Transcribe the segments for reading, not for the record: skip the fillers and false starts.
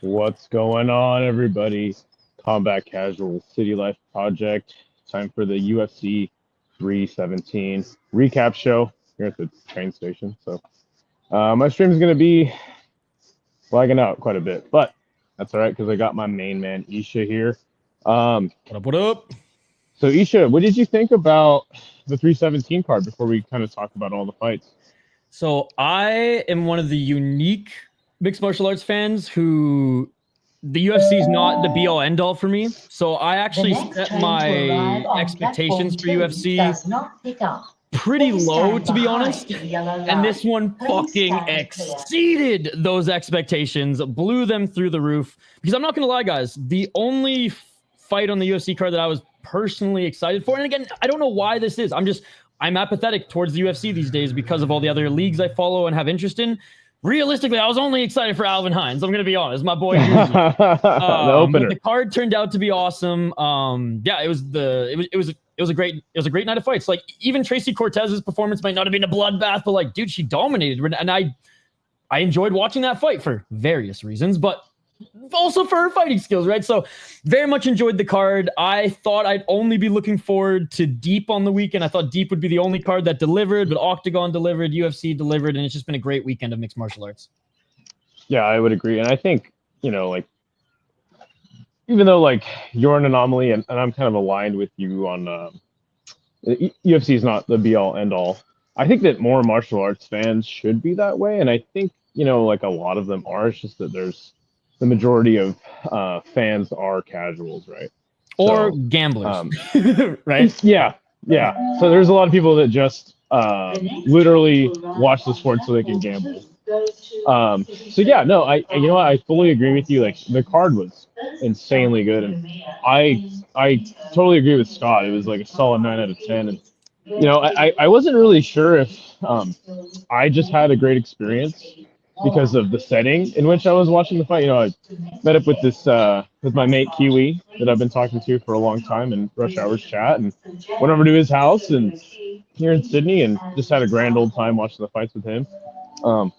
What's going on, everybody? Combat Casual City Life Project. Time for the UFC 317 recap show here at the train station. So my stream is going to be lagging out quite a bit, but that's all right because I got my main man Isha here. What up? So Isha, what did you think about the 317 card before we kind of talk about all the fights? So I am one of the unique mixed martial arts fans who the UFC is not the be all end all for me. So I actually set my expectations for UFC pretty low, to be honest. And this one fucking exceeded those expectations, blew them through the roof. Because I'm not going to lie, guys, the only fight on the UFC card that I was personally excited for, and again, I don't know why this is. I'm apathetic towards the UFC these days because of all the other leagues I follow and have interest in. Realistically, I was only excited for Alvin Hines. I'm going to be honest, my boy. The opener. But the card turned out to be awesome. Yeah, it was a great night of fights. Like even Tracy Cortez's performance might not have been a bloodbath, but like, dude, she dominated, and I enjoyed watching that fight for various reasons, but also for her fighting skills, right? So very much enjoyed the card. I thought I'd only be looking forward to Deep on the weekend. I thought Deep would be the only card that delivered, but Octagon delivered, UFC delivered, and it's just been a great weekend of mixed martial arts. Yeah, I would agree. And I think, like, even though, like, you're an anomaly and I'm kind of aligned with you on UFC is not the be-all, end-all, I think that more martial arts fans should be that way. And I think, like, a lot of them are. It's just that the majority of fans are casuals, right? Or gamblers, right? Yeah. So there's a lot of people that just literally watch the sport so they can gamble. So yeah, no, I fully agree with you. Like the card was insanely good, and I totally agree with Scott. It was like a solid 9 out of 10, and I wasn't really sure if I just had a great experience because of the setting in which I was watching the fight. I met up with with my mate Kiwi that I've been talking to for a long time in Rush Hours chat, and went over to his house and here in Sydney and just had a grand old time watching the fights with him. Also,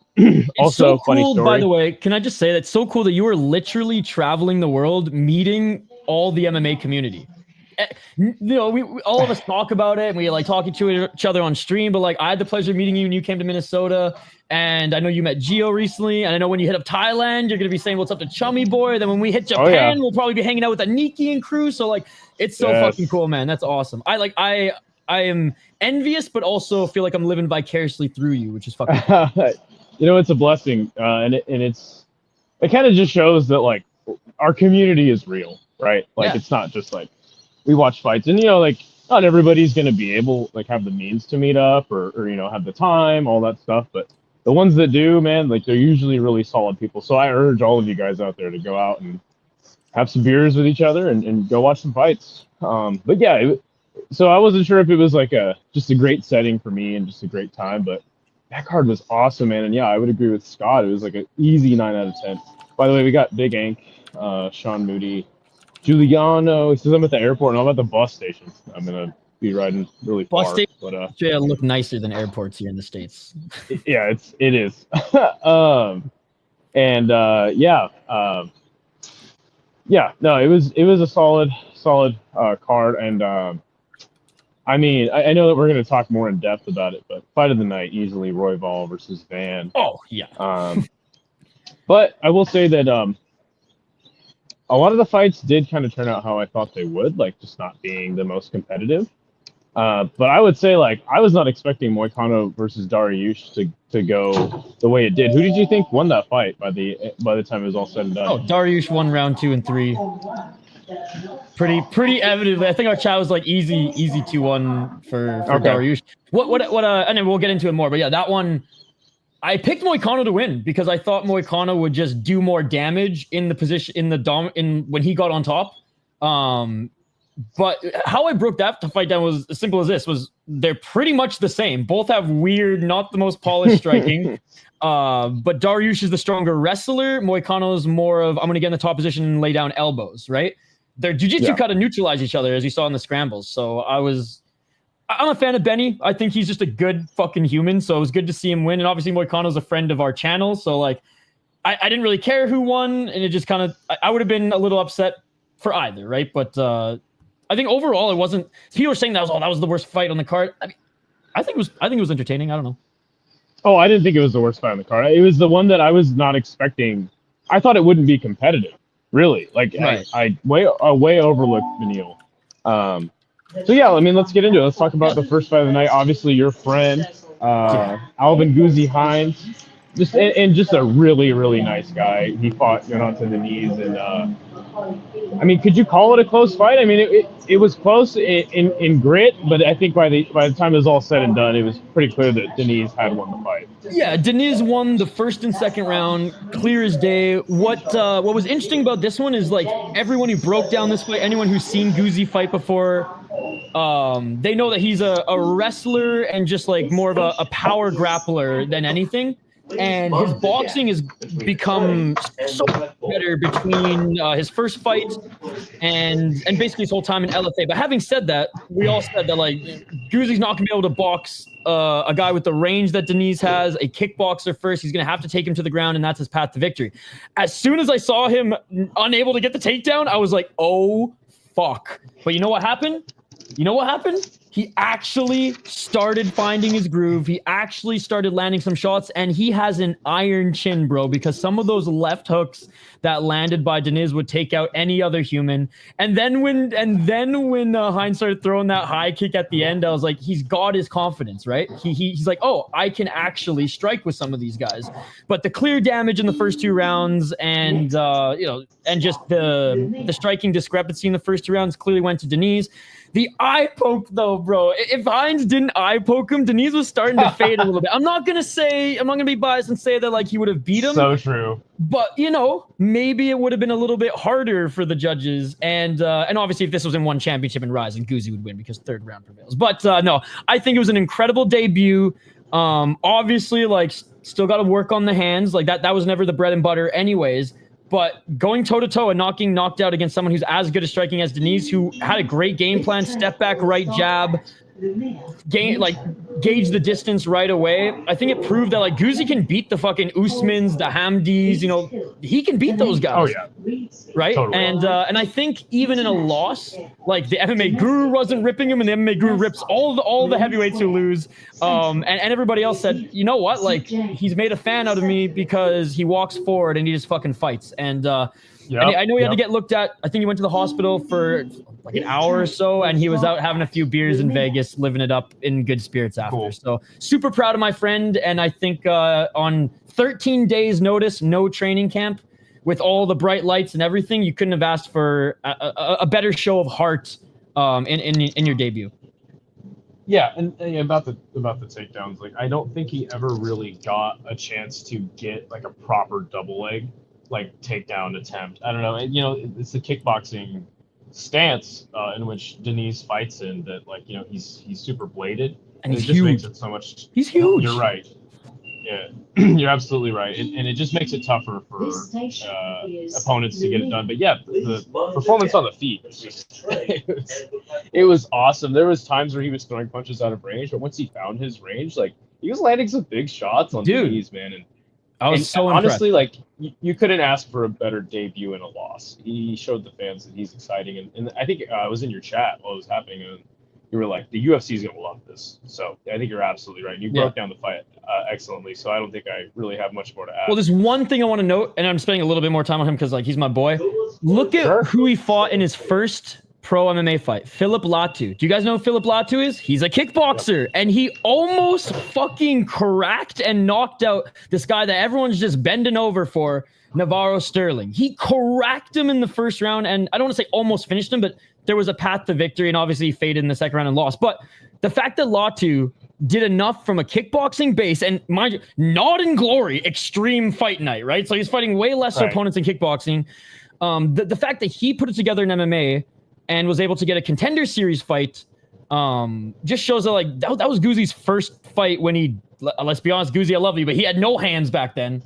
so funny cool, story. By the way, can I just say that's so cool that you were literally traveling the world, meeting all the MMA community. We all of us talk about it and we like talking to each other on stream, but like I had the pleasure of meeting you when you came to Minnesota, and I know you met Gio recently, and I know when you hit up Thailand you're gonna be saying what's up to Chummy Boy, then when we hit Japan we'll probably be hanging out with Aniki and crew. So like it's so fucking cool, man. That's awesome. I am envious but also feel like I'm living vicariously through you, which is fucking cool. It's a blessing, and it kind of just shows that like our community is real, right? Like It's not just like we watch fights, and like not everybody's gonna be able like have the means to meet up or have the time, all that stuff. But the ones that do, man, like they're usually really solid people. So I urge all of you guys out there to go out and have some beers with each other and go watch some fights. But yeah, so I wasn't sure if it was like just a great setting for me and just a great time, but that card was awesome, man. And yeah, I would agree with Scott. It was like an easy 9 out of 10. By the way, we got Big Ank, Sean Moody, Giuliano. He says I'm at the airport and I'm at the bus station. I'm gonna be riding really far. Bus station look nicer than airports here in the States. Yeah, it is. No, it was a solid card, and I mean, I know that we're going to talk more in depth about it, but fight of the night, easily Royval versus Van. Oh, yeah. But I will say that a lot of the fights did kind of turn out how I thought they would, like just not being the most competitive. But I would say, like, I was not expecting Moicano versus Dariush to go the way it did. Who did you think won that fight by the time it was all said and done? Oh, Dariush won round 2 and 3. Pretty evidently. I think our chat was like easy 2-1 for Dariush. What and then we'll get into it more. But yeah, that one I picked Moicano to win because I thought Moicano would just do more damage in the position when he got on top. But how I broke that fight down was as simple as this: they're pretty much the same. Both have weird, not the most polished striking. But Dariush is the stronger wrestler. Moicano is more of I'm going to get in the top position and lay down elbows, right? Their jiu-jitsu kind of neutralize each other, as you saw in the scrambles. So I'm a fan of Benny. I think he's just a good fucking human. So it was good to see him win. And obviously Moicano's a friend of our channel. So like I didn't really care who won, and it just kind of I would have been a little upset for either, right? But I think overall it wasn't. People were saying that was the worst fight on the card. I mean, I think it was entertaining. I don't know. Oh, I didn't think it was the worst fight on the card. It was the one that I was not expecting. I thought it wouldn't be competitive, really. Like right. I way overlooked Beneil. So yeah, I mean, let's get into it. Let's talk about the first fight of the night. Obviously, your friend, Alvin Guzzi Hines, just a really, really nice guy. He went onto the knees, and I mean, could you call it a close fight? I mean, it was close in grit, but I think by the time it was all said and done, it was pretty clear that Deniz had won the fight. Yeah, Deniz won the first and second round, clear as day. What was interesting about this one is like everyone who broke down this fight, anyone who's seen Guzzi fight before, they know that he's a wrestler and just like more of a power grappler than anything. And his boxing has become so much better between his first fight and basically his whole time in LFA. But having said that, we all said that like Guzzi's not gonna be able to box a guy with the range that Deniz has, a kickboxer first. He's gonna have to take him to the ground, and that's his path to victory. As soon as I saw him unable to get the takedown, I was like, oh fuck. But you know what happened? He actually started finding his groove. He actually started landing some shots, and he has an iron chin, bro, because some of those left hooks that landed by Deniz would take out any other human. And then when Hines started throwing that high kick at the end, I was like, he's got his confidence, right? He's like, oh, I can actually strike with some of these guys. But the clear damage in the first two rounds and just the striking discrepancy in the first two rounds clearly went to Deniz. The eye poke, though, bro. If Hines didn't eye poke him, Deniz was starting to fade a little bit. I'm not gonna be biased and say that like he would have beat him. So true. But maybe it would have been a little bit harder for the judges. And obviously, if this was in one championship in Rise, Guzzi would win because third round prevails. But no, I think it was an incredible debut. Obviously, like still got to work on the hands. Like that was never the bread and butter, anyways. But going toe-to-toe and knocked out against someone who's as good at striking as Deniz, who had a great game plan, step back, right jab, gauge the distance right away. I think it proved that like Guzzi can beat the fucking Usmans, the Hamdis, he can beat those guys. Oh yeah. Right? Totally. And I think even in a loss, like the MMA guru wasn't ripping him, and the MMA guru rips all the heavyweights who lose. And everybody else said, you know what? Like he's made a fan out of me because he walks forward and he just fucking fights. And I know he had to get looked at. I think he went to the hospital for like an hour or so, and he was out having a few beers in Vegas, living it up in good spirits after. Cool. So super proud of my friend. And I think on 13 days notice, no training camp, with all the bright lights and everything, you couldn't have asked for a better show of heart in your debut. Yeah, and about the takedowns, like I don't think he ever really got a chance to get like a proper double leg like takedown attempt. I don't know. It's the kickboxing stance in which Deniz fights in that, like, he's super bladed, and it just huge. Makes it so much. He's huge. You're right. Yeah, you're absolutely right, and it just makes it tougher for opponents to get it done. But yeah, the performance on the feet was just it was awesome. There was times where he was throwing punches out of range, but once he found his range, like he was landing some big shots on Deniz, man. And I was so honestly, impressed. like you couldn't ask for a better debut in a loss. He showed the fans that he's exciting, and I think I was in your chat while it was happening, and you were like, the UFC is gonna love this. So I think you're absolutely right. You broke down the fight excellently. So I don't think I really have much more to add. Well, there's one thing I want to note, and I'm spending a little bit more time on him because like he's my boy. Look at who he fought in his first pro MMA fight, Philip Latu. Do you guys know who Philip Latu is? He's a kickboxer, and he almost fucking cracked and knocked out this guy that everyone's just bending over for, Navarro Sterling. He cracked him in the first round, and I don't want to say almost finished him, but there was a path to victory, and obviously he faded in the second round and lost. But the fact that Latu did enough from a kickboxing base, and mind you, not in glory, extreme fight night, right? So he's fighting way lesser opponents in kickboxing. The fact that he put it together in MMA and was able to get a contender series fight just shows that like that was Guzzi's first fight when he, let's be honest, Guzzi, I love you, but he had no hands back then.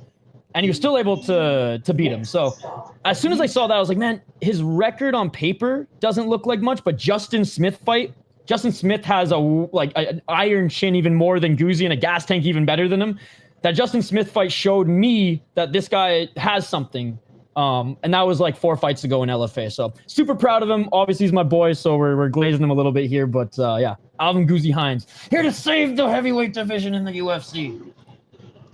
And he was still able to beat him. So as soon as I saw that, I was like, man, his record on paper doesn't look like much, but Justin Smith fight, Justin Smith has an iron chin even more than Guzzi and a gas tank even better than him. that Justin Smith fight showed me that this guy has something. And that was like 4 fights ago in LFA. So super proud of him. Obviously, he's my boy, so we're glazing him a little bit here. But yeah, Alvin Guzzi Hines here to save the heavyweight division in the UFC.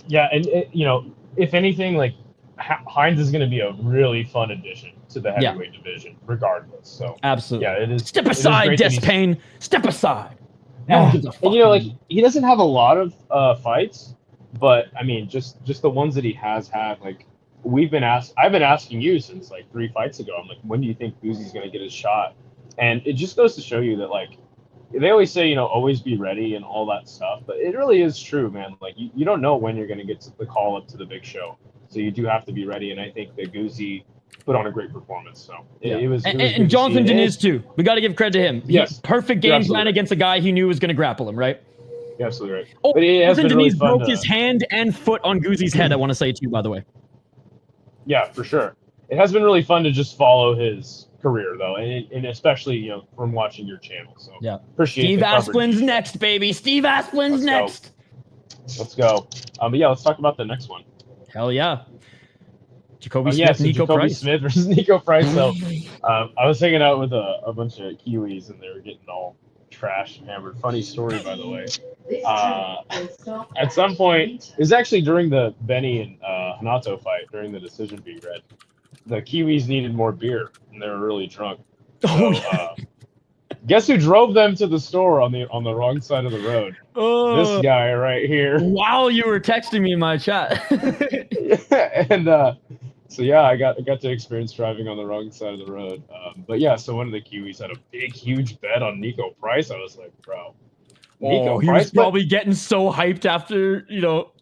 Yeah, and you know, if anything, like Hines is going to be a really fun addition to the heavyweight division, regardless. So absolutely, yeah, it is. Step aside, Despayne. Step aside. And you know, like he doesn't have a lot of fights, but I mean, just the ones that he has had, like I've been asking you since like 3 fights ago. I'm like, when do you think Guzzi's going to get his shot? And it just goes to show you that, like, they always say, you know, always be ready and all that stuff, but it really is true, man. Like, you don't know when you're going to get the call up to the big show, so you do have to be ready. And I think that Guzzi put on a great performance. So it was. And Jonathan Deniz too. We got to give credit to him. Yes, perfect game plan against a guy he knew was going to grapple him, right? You're absolutely right. Oh, but Jonathan Deniz broke his hand and foot on Guzzi's head. I want to say too, by the way. Yeah, for sure. It has been really fun to just follow his career, though, and especially, you know, from watching your channel. So yeah, appreciate Steve Asplin's next, baby. Steve Asplin's next. Let's go. But yeah, let's talk about the next one. Hell yeah. Jacoby Smith, Nico Price. Smith versus Nico Price. So I was hanging out with a bunch of Kiwis, and they were getting all trash hammered. Funny story, by the way. At some point, it was actually during the Benny and Hanato fight, during the decision being read. The Kiwis needed more beer, and they were really drunk. So, guess who drove them to the store on the wrong side of the road? This guy right here. While you were texting me in my chat. Yeah, and so yeah, I got to experience driving on the wrong side of the road. But yeah, so one of the Kiwis had a big, huge bet on Nico Price. I was like, bro, Nico Price was probably getting so hyped after, you know.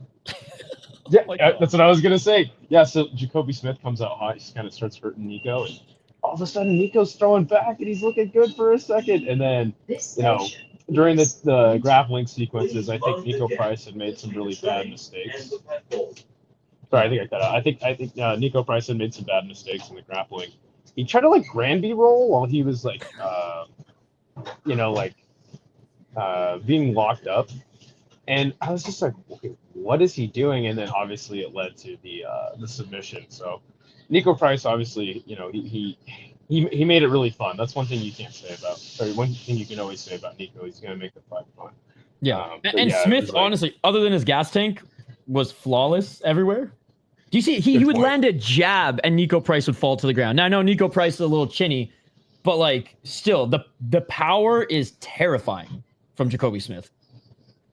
Yeah, that's what I was gonna say. Yeah, so Jacoby Smith comes out hot. He just kind of starts hurting Nico, and all of a sudden Nico's throwing back, and he's looking good for a second. And then, you know, during the grappling sequences, I think Nico Price had made some really bad mistakes. Sorry, I think I cut out. I think Nico Price had made some bad mistakes in the grappling. He tried to like Granby roll while he was like, you know, like being locked up. And I was just like, okay, what is he doing? And then obviously it led to the submission. So Nico Price, obviously, you know, he made it really fun. That's one thing you can't say about, or one thing you can always say about Nico. He's going to make the fight fun. Yeah. And yeah, Smith, like, honestly, other than his gas tank, was flawless everywhere. Do you see? He would land a jab and Nico Price would fall to the ground. Now I know Nico Price is a little chinny, but like still the power is terrifying from Jacoby Smith.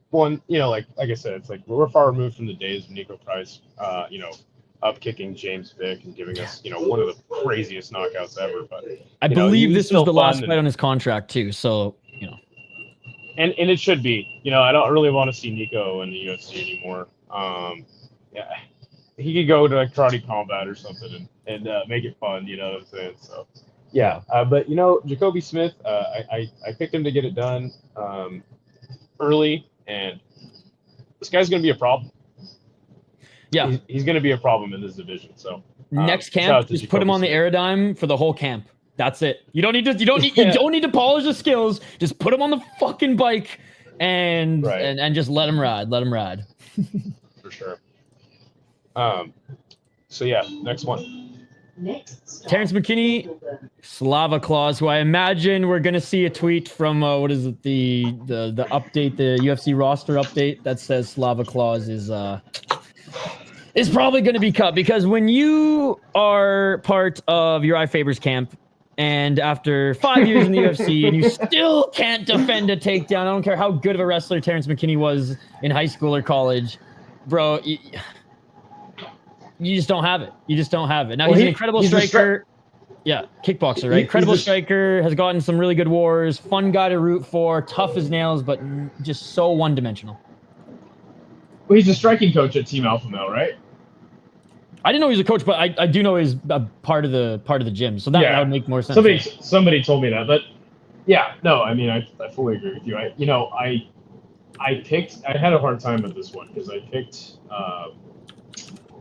Well, you know, like I said, it's like we're far removed from the days of Nico Price, you know, up kicking James Vick and giving us, you know, one of the craziest knockouts ever. But I believe this was the last fight on his contract too. So, you know, and it should be. You know, I don't really want to see Nico in the UFC anymore. Yeah, he could go to like karate combat or something and make it fun. You know what I'm saying? So, yeah. But you know, Jacoby Smith, I picked him to get it done early. And this guy's going to be a problem. Yeah, he's going to be a problem in this division. So next camp, just put him on the Aerodyne for the whole camp. That's it. You don't need to polish the skills. Just put him on the fucking bike and just let him ride. Let him ride. For sure. So yeah, next one. Terrence McKinney, Slava Claus, who I imagine we're gonna see a tweet from what is it, the update, the UFC roster update that says Slava Claus is probably gonna be cut, because when you are part of Uriah Faber's camp and after 5 years in the UFC and you still can't defend a takedown, I don't care how good of a wrestler Terrence McKinney was in high school or college, bro. You just don't have it. You just don't have it. Now, he's an incredible striker. Yeah, kickboxer, right? Incredible striker, has gotten some really good wars, fun guy to root for, tough as nails, but just so one-dimensional. Well, he's a striking coach at Team Alpha Male, right? I didn't know he was a coach, but I do know he's a part of the gym, so that would make more sense. Somebody told me that, but yeah, no, I mean, I fully agree with you. I had a hard time with this one because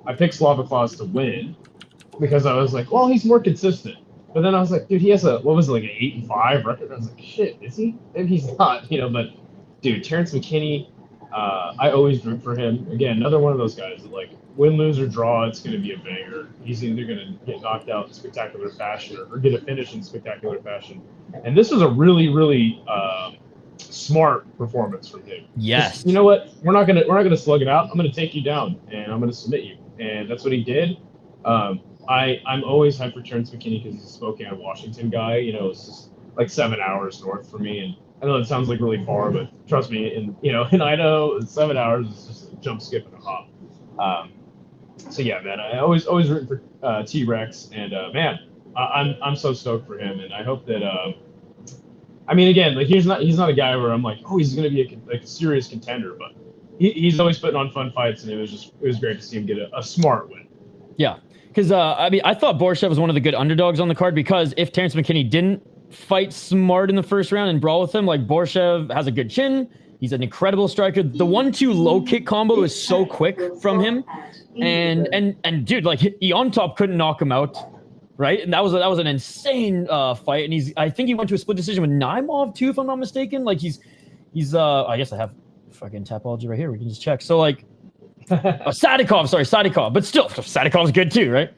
I picked Slava Claus to win because I was like, well, he's more consistent. But then I was like, dude, he has like an 8-5 record. I was like, shit, is he? Maybe he's not, you know. But dude, Terrence McKinney, I always root for him. Again, another one of those guys that, like, win, lose, or draw, it's going to be a banger. He's either going to get knocked out in spectacular fashion or get a finish in spectacular fashion. And this was a really, really smart performance from him. Yes. Just, you know what? We're not gonna slug it out. I'm gonna take you down, and I'm gonna submit you. And that's what he did. I'm always hyped for Terrence McKinney because he's a Spokane, Washington guy. You know, it's just like 7 hours north for me, and I know it sounds like really far, but trust me, in Idaho, 7 hours is just a jump, skip, and a hop. So yeah, man, I always rooting for T-Rex, and man, I'm so stoked for him, and I hope that. I mean, again, like he's not a guy where I'm like, oh, he's gonna be a serious contender, but he's always putting on fun fights, and it was great to see him get a smart win. Yeah, because I mean, I thought Borshev was one of the good underdogs on the card because if Terrence McKinney didn't fight smart in the first round and brawl with him, like Borshev has a good chin, he's an incredible striker. The 1-2 low kick combo is so quick from him, and dude, like he on top couldn't knock him out. Right, and that was an insane fight, and I think he went to a split decision with Naimov too, if I'm not mistaken. Like he's I guess I have fucking Tapology right here. We can just check. So like Sadikov, but still Sadikov's good too, right?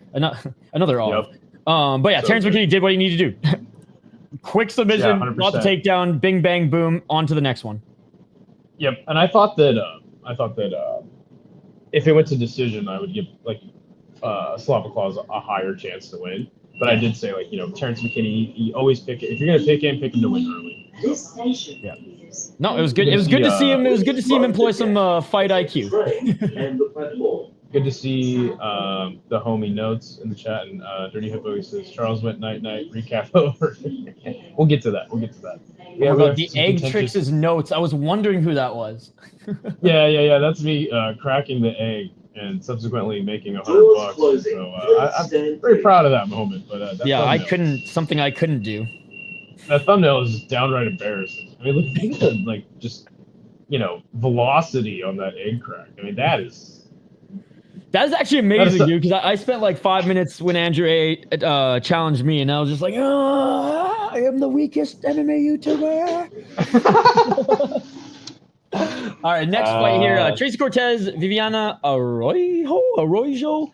Another off. Yep. But yeah, so Terrence McKinney did what he needed to do. Quick submission, got the takedown, bing bang boom, on to the next one. Yep, and I thought that if it went to decision, I would give like Slavoclav's a higher chance to win. But I did say, like, Terrence McKinney, you always pick it. If you're gonna pick him to win early. Yeah. No, it was good. It was good to see him. It was good to see him employ some fight IQ. Good to see the homie Notes in the chat, and Dirty Hippo says Charles went night recap over. We'll get to that. Yeah, the egg tricks is Notes. I was wondering who that was. Yeah. That's me cracking the egg and subsequently making $100. So I'm very proud of that moment. But yeah, I couldn't do. That thumbnail is just downright embarrassing. I mean, look at the velocity on that egg crack. I mean, that is actually amazing, dude. Because I spent like 5 minutes when Andrew A challenged me, and I was just like, oh, I am the weakest MMA YouTuber. All right, next fight here. Tracy Cortez, Viviana Araujo. Araujo.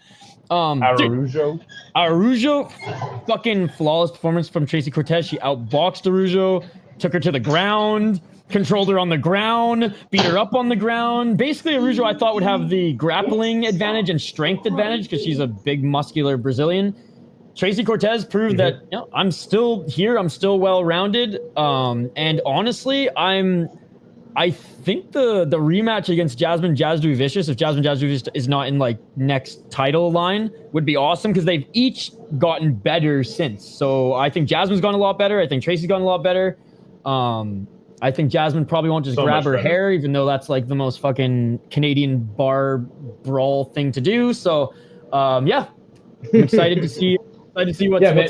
Fucking flawless performance from Tracy Cortez. She outboxed Araujo, took her to the ground, controlled her on the ground, beat her up on the ground. Basically, Araujo, I thought, would have the grappling advantage and strength advantage because she's a big, muscular Brazilian. Tracy Cortez proved that I'm still here. I'm still well-rounded. And honestly, I think the rematch against Jasmine Jasdu Vicious, if Jasmine Jasdu Vicious is not in like next title line, would be awesome because they've each gotten better since. So I think Jasmine's gotten a lot better. I think Tracy's gotten a lot better. I think Jasmine probably won't just grab her hair, even though that's like the most fucking Canadian bar brawl thing to do. So yeah, I'm excited to see what's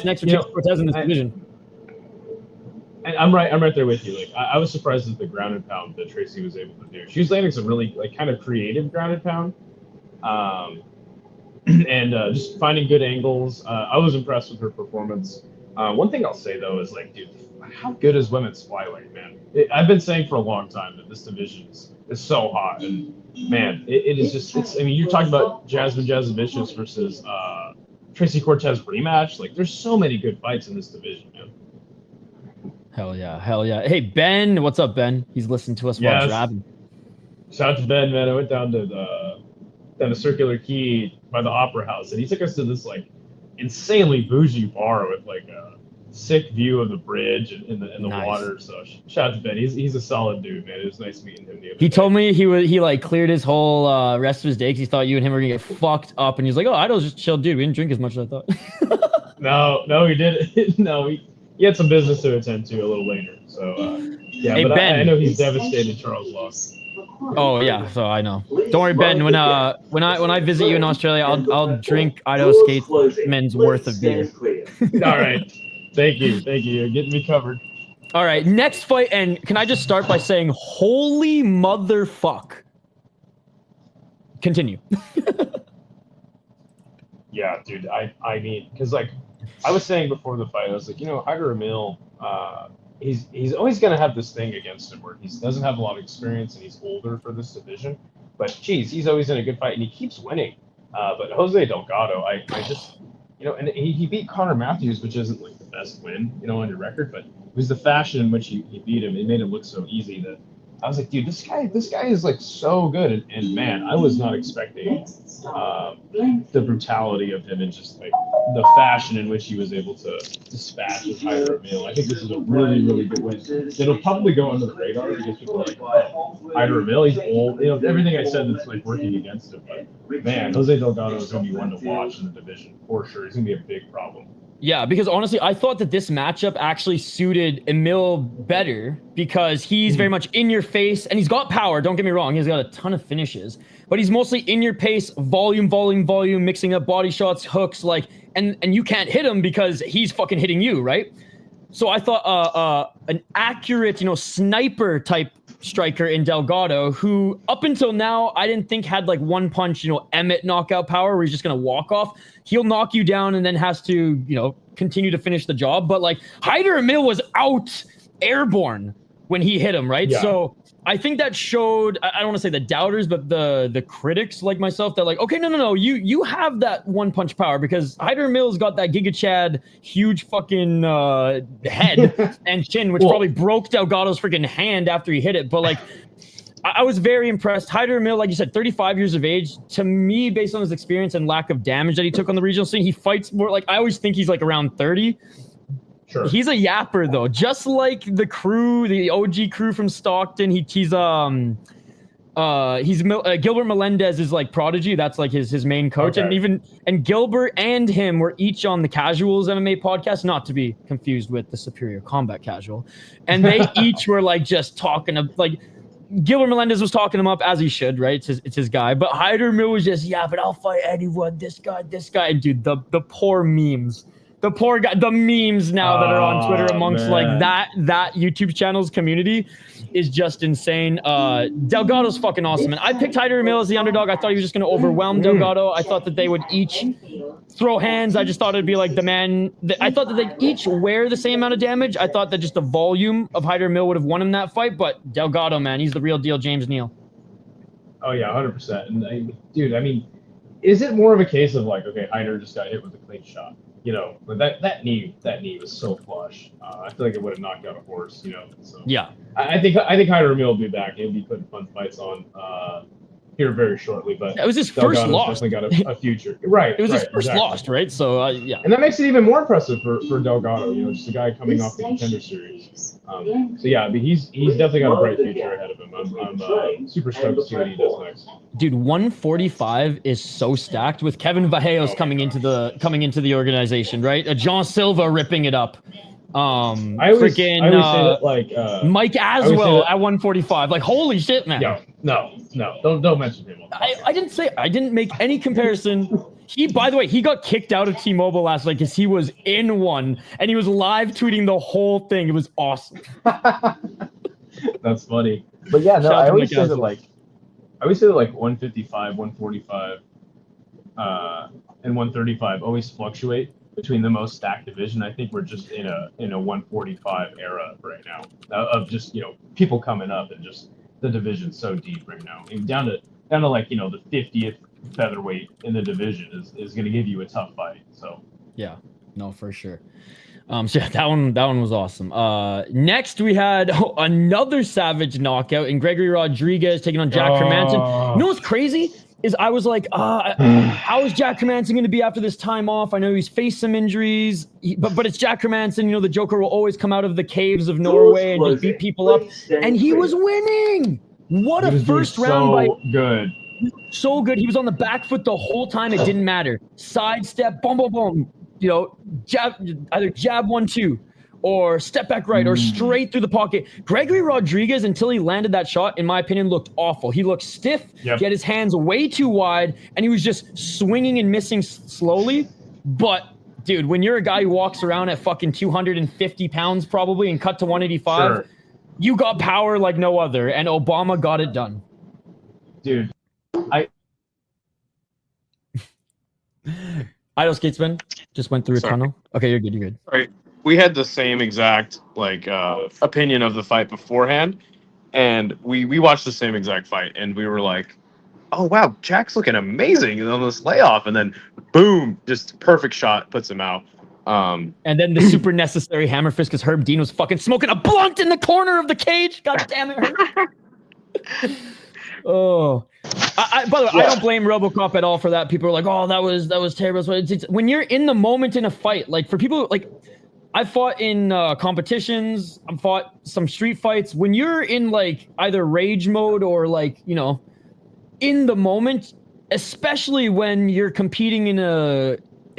next for Tracy Cortez in this division. And I'm right there with you. Like I was surprised at the ground and pound that Tracy was able to do. She was landing some really like kind of creative ground and pound, and just finding good angles. I was impressed with her performance. One thing I'll say though is like, dude, how good is women's flyweight, man? I've been saying for a long time that this division is so hot, and man, it is just. I mean, you're talking about Jasmine Vicious versus Tracy Cortez rematch. Like, there's so many good fights in this division, man. Hell yeah. Hey, Ben, what's up, Ben? He's listening to us while driving. Shout out to Ben, man. I went down to the Circular Quay by the Opera House, and he took us to this like insanely bougie bar with like a sick view of the bridge and the water. So shout out to Ben. He's a solid dude, man. It was nice meeting him. He told me he like cleared his whole rest of his day because he thought you and him were gonna get fucked up, and he's like, oh, Idol's just chill dude. We didn't drink as much as I thought. No, he didn't. No, he had some business to attend to a little later. So yeah, hey, but Ben, I know he's devastated Charles lost. Oh yeah, so I know. Don't worry, Ben. When I visit you in Australia, I'll drink Idaho Skatesman's worth of beer. All right. Thank you. You're getting me covered. All right, next fight, and can I just start by saying, holy motherfuck. Continue. Yeah, dude. I mean, because like I was saying before the fight, I was like, Hyder Emil, he's always going to have this thing against him where he doesn't have a lot of experience and he's older for this division. But geez, he's always in a good fight and he keeps winning. But Jose Delgado, I just, and he beat Connor Matthews, which isn't like the best win, on your record, but it was the fashion in which he beat him. It made him look so easy that I was like, dude, this guy is like so good. And man, I was not expecting the brutality of him and just like the fashion in which he was able to dispatch with Hyder Emil. I think this is a really, really good win. It'll probably go under the radar because people are like, oh, Hyder Emil, he's old. Everything I said that's like working against him. But man, Jose Delgado is going to be one to watch in the division for sure. He's going to be a big problem. Yeah, because honestly, I thought that this matchup actually suited Emil better because he's very much in your face and he's got power. Don't get me wrong. He's got a ton of finishes, but he's mostly in your pace, volume, mixing up body shots, hooks, and you can't hit him because he's fucking hitting you, right? So I thought an accurate, sniper type striker in Delgado, who up until now I didn't think had like one punch, Emmett knockout power where he's just gonna walk off. He'll knock you down and then has to, continue to finish the job. But like Hyder Emil was out airborne when he hit him, right? Yeah. So I think that showed, I don't want to say the doubters, but the critics like myself that like, okay, no, you have that one punch power because Hyder Emil's got that Giga Chad huge fucking head and chin, which probably broke Delgado's freaking hand after he hit it. But like, I was very impressed. Hyder Emil, like you said, 35 years of age. To me, based on his experience and lack of damage that he took on the regional scene, he fights more like, I always think he's like around 30. Sure. He's a yapper though, just like the crew, the OG crew from Stockton. He's Gilbert Melendez is like Prodigy. That's like his main coach, okay. and Gilbert and him were each on the Casuals MMA podcast, not to be confused with the Superior Combat Casual, and they each were like just talking like. Gilbert Melendez was talking him up as he should, right? It's his guy. But Hyder Emil was just, but I'll fight anyone. This guy. And dude, the poor memes. The poor guy, the memes now that are on Twitter amongst like that YouTube channel's community is just insane. Delgado's fucking awesome. And I picked Hyder Emil as the underdog. I thought he was just going to overwhelm Delgado. I thought that they would each throw hands. I just thought it'd be like the man. I thought that they'd each wear the same amount of damage. I thought that just the volume of Hyder Emil would have won him that fight. But Delgado, man, he's the real deal, James Neal. Oh, yeah, 100%. And dude, I mean, is it more of a case of like, okay, Hyder just got hit with a clean shot? But that knee was so flush. I feel like it would have knocked out a horse. So yeah, I think Hyder Emil will be back. He'll be putting fun fights on here very shortly. But it was his first loss. Definitely got a future. Right. It was his first loss, right? So yeah. And that makes it even more impressive for Delgado. Just a guy coming off the Contender Series. So yeah, I mean, he's definitely got a bright future ahead of him. I'm super stoked to see what he does next. Dude, 145 is so stacked with Kevin Vallejos coming into the organization, right? John Silva ripping it up. I always say that, like Mike Aswell at 145. Like, holy shit, man. No, don't mention him. I didn't make any comparison. By the way, he got kicked out of T-Mobile last night because he was in one and he was live tweeting the whole thing. It was awesome. That's funny. But yeah, no, I always say that like 155, 145, and 135 always fluctuate between the most stacked division. I think we're just in a 145 era right now of just people coming up and just the division's so deep right now. And down to like the 50th featherweight in the division is going to give you a tough fight. So yeah, no, for sure. So yeah, that one was awesome. Next we had another savage knockout in Gregory Rodriguez taking on Jack Hermanson. You know what's crazy is I was like, how is Jack Hermanson going to be after this time off? I know he's faced some injuries, but it's Jack Hermanson. The Joker will always come out of the caves of Norway and just beat people up, and he was winning. What a first round by good. So good. He was on the back foot the whole time. It didn't matter. Sidestep, boom, boom, boom. Jab, either jab 1-2 or step back right or straight through the pocket. Gregory Rodriguez, until he landed that shot, in my opinion, looked awful. He looked stiff. Yep. He had his hands way too wide, and he was just swinging and missing slowly. But, dude, when you're a guy who walks around at fucking 250 pounds probably and cut to 185, sure, you got power like no other, and Obama got it done. Dude. Idle Skatesman just went through a tunnel. Okay, you're good. Sorry. we had the same exact opinion of the fight beforehand, and we watched the same exact fight, and we were like, oh wow, Jack's looking amazing on this layoff, and then boom, just perfect shot puts him out. And then the super necessary hammer fist because Herb Dean was fucking smoking a blunt in the corner of the cage. God damn it, Herb. Oh, by the way, I don't blame RoboCop at all for that. People are like, "Oh, that was terrible." So it's when you're in the moment in a fight, like for people like I fought in competitions, I've fought some street fights. When you're in like either rage mode or like in the moment, especially when you're competing in a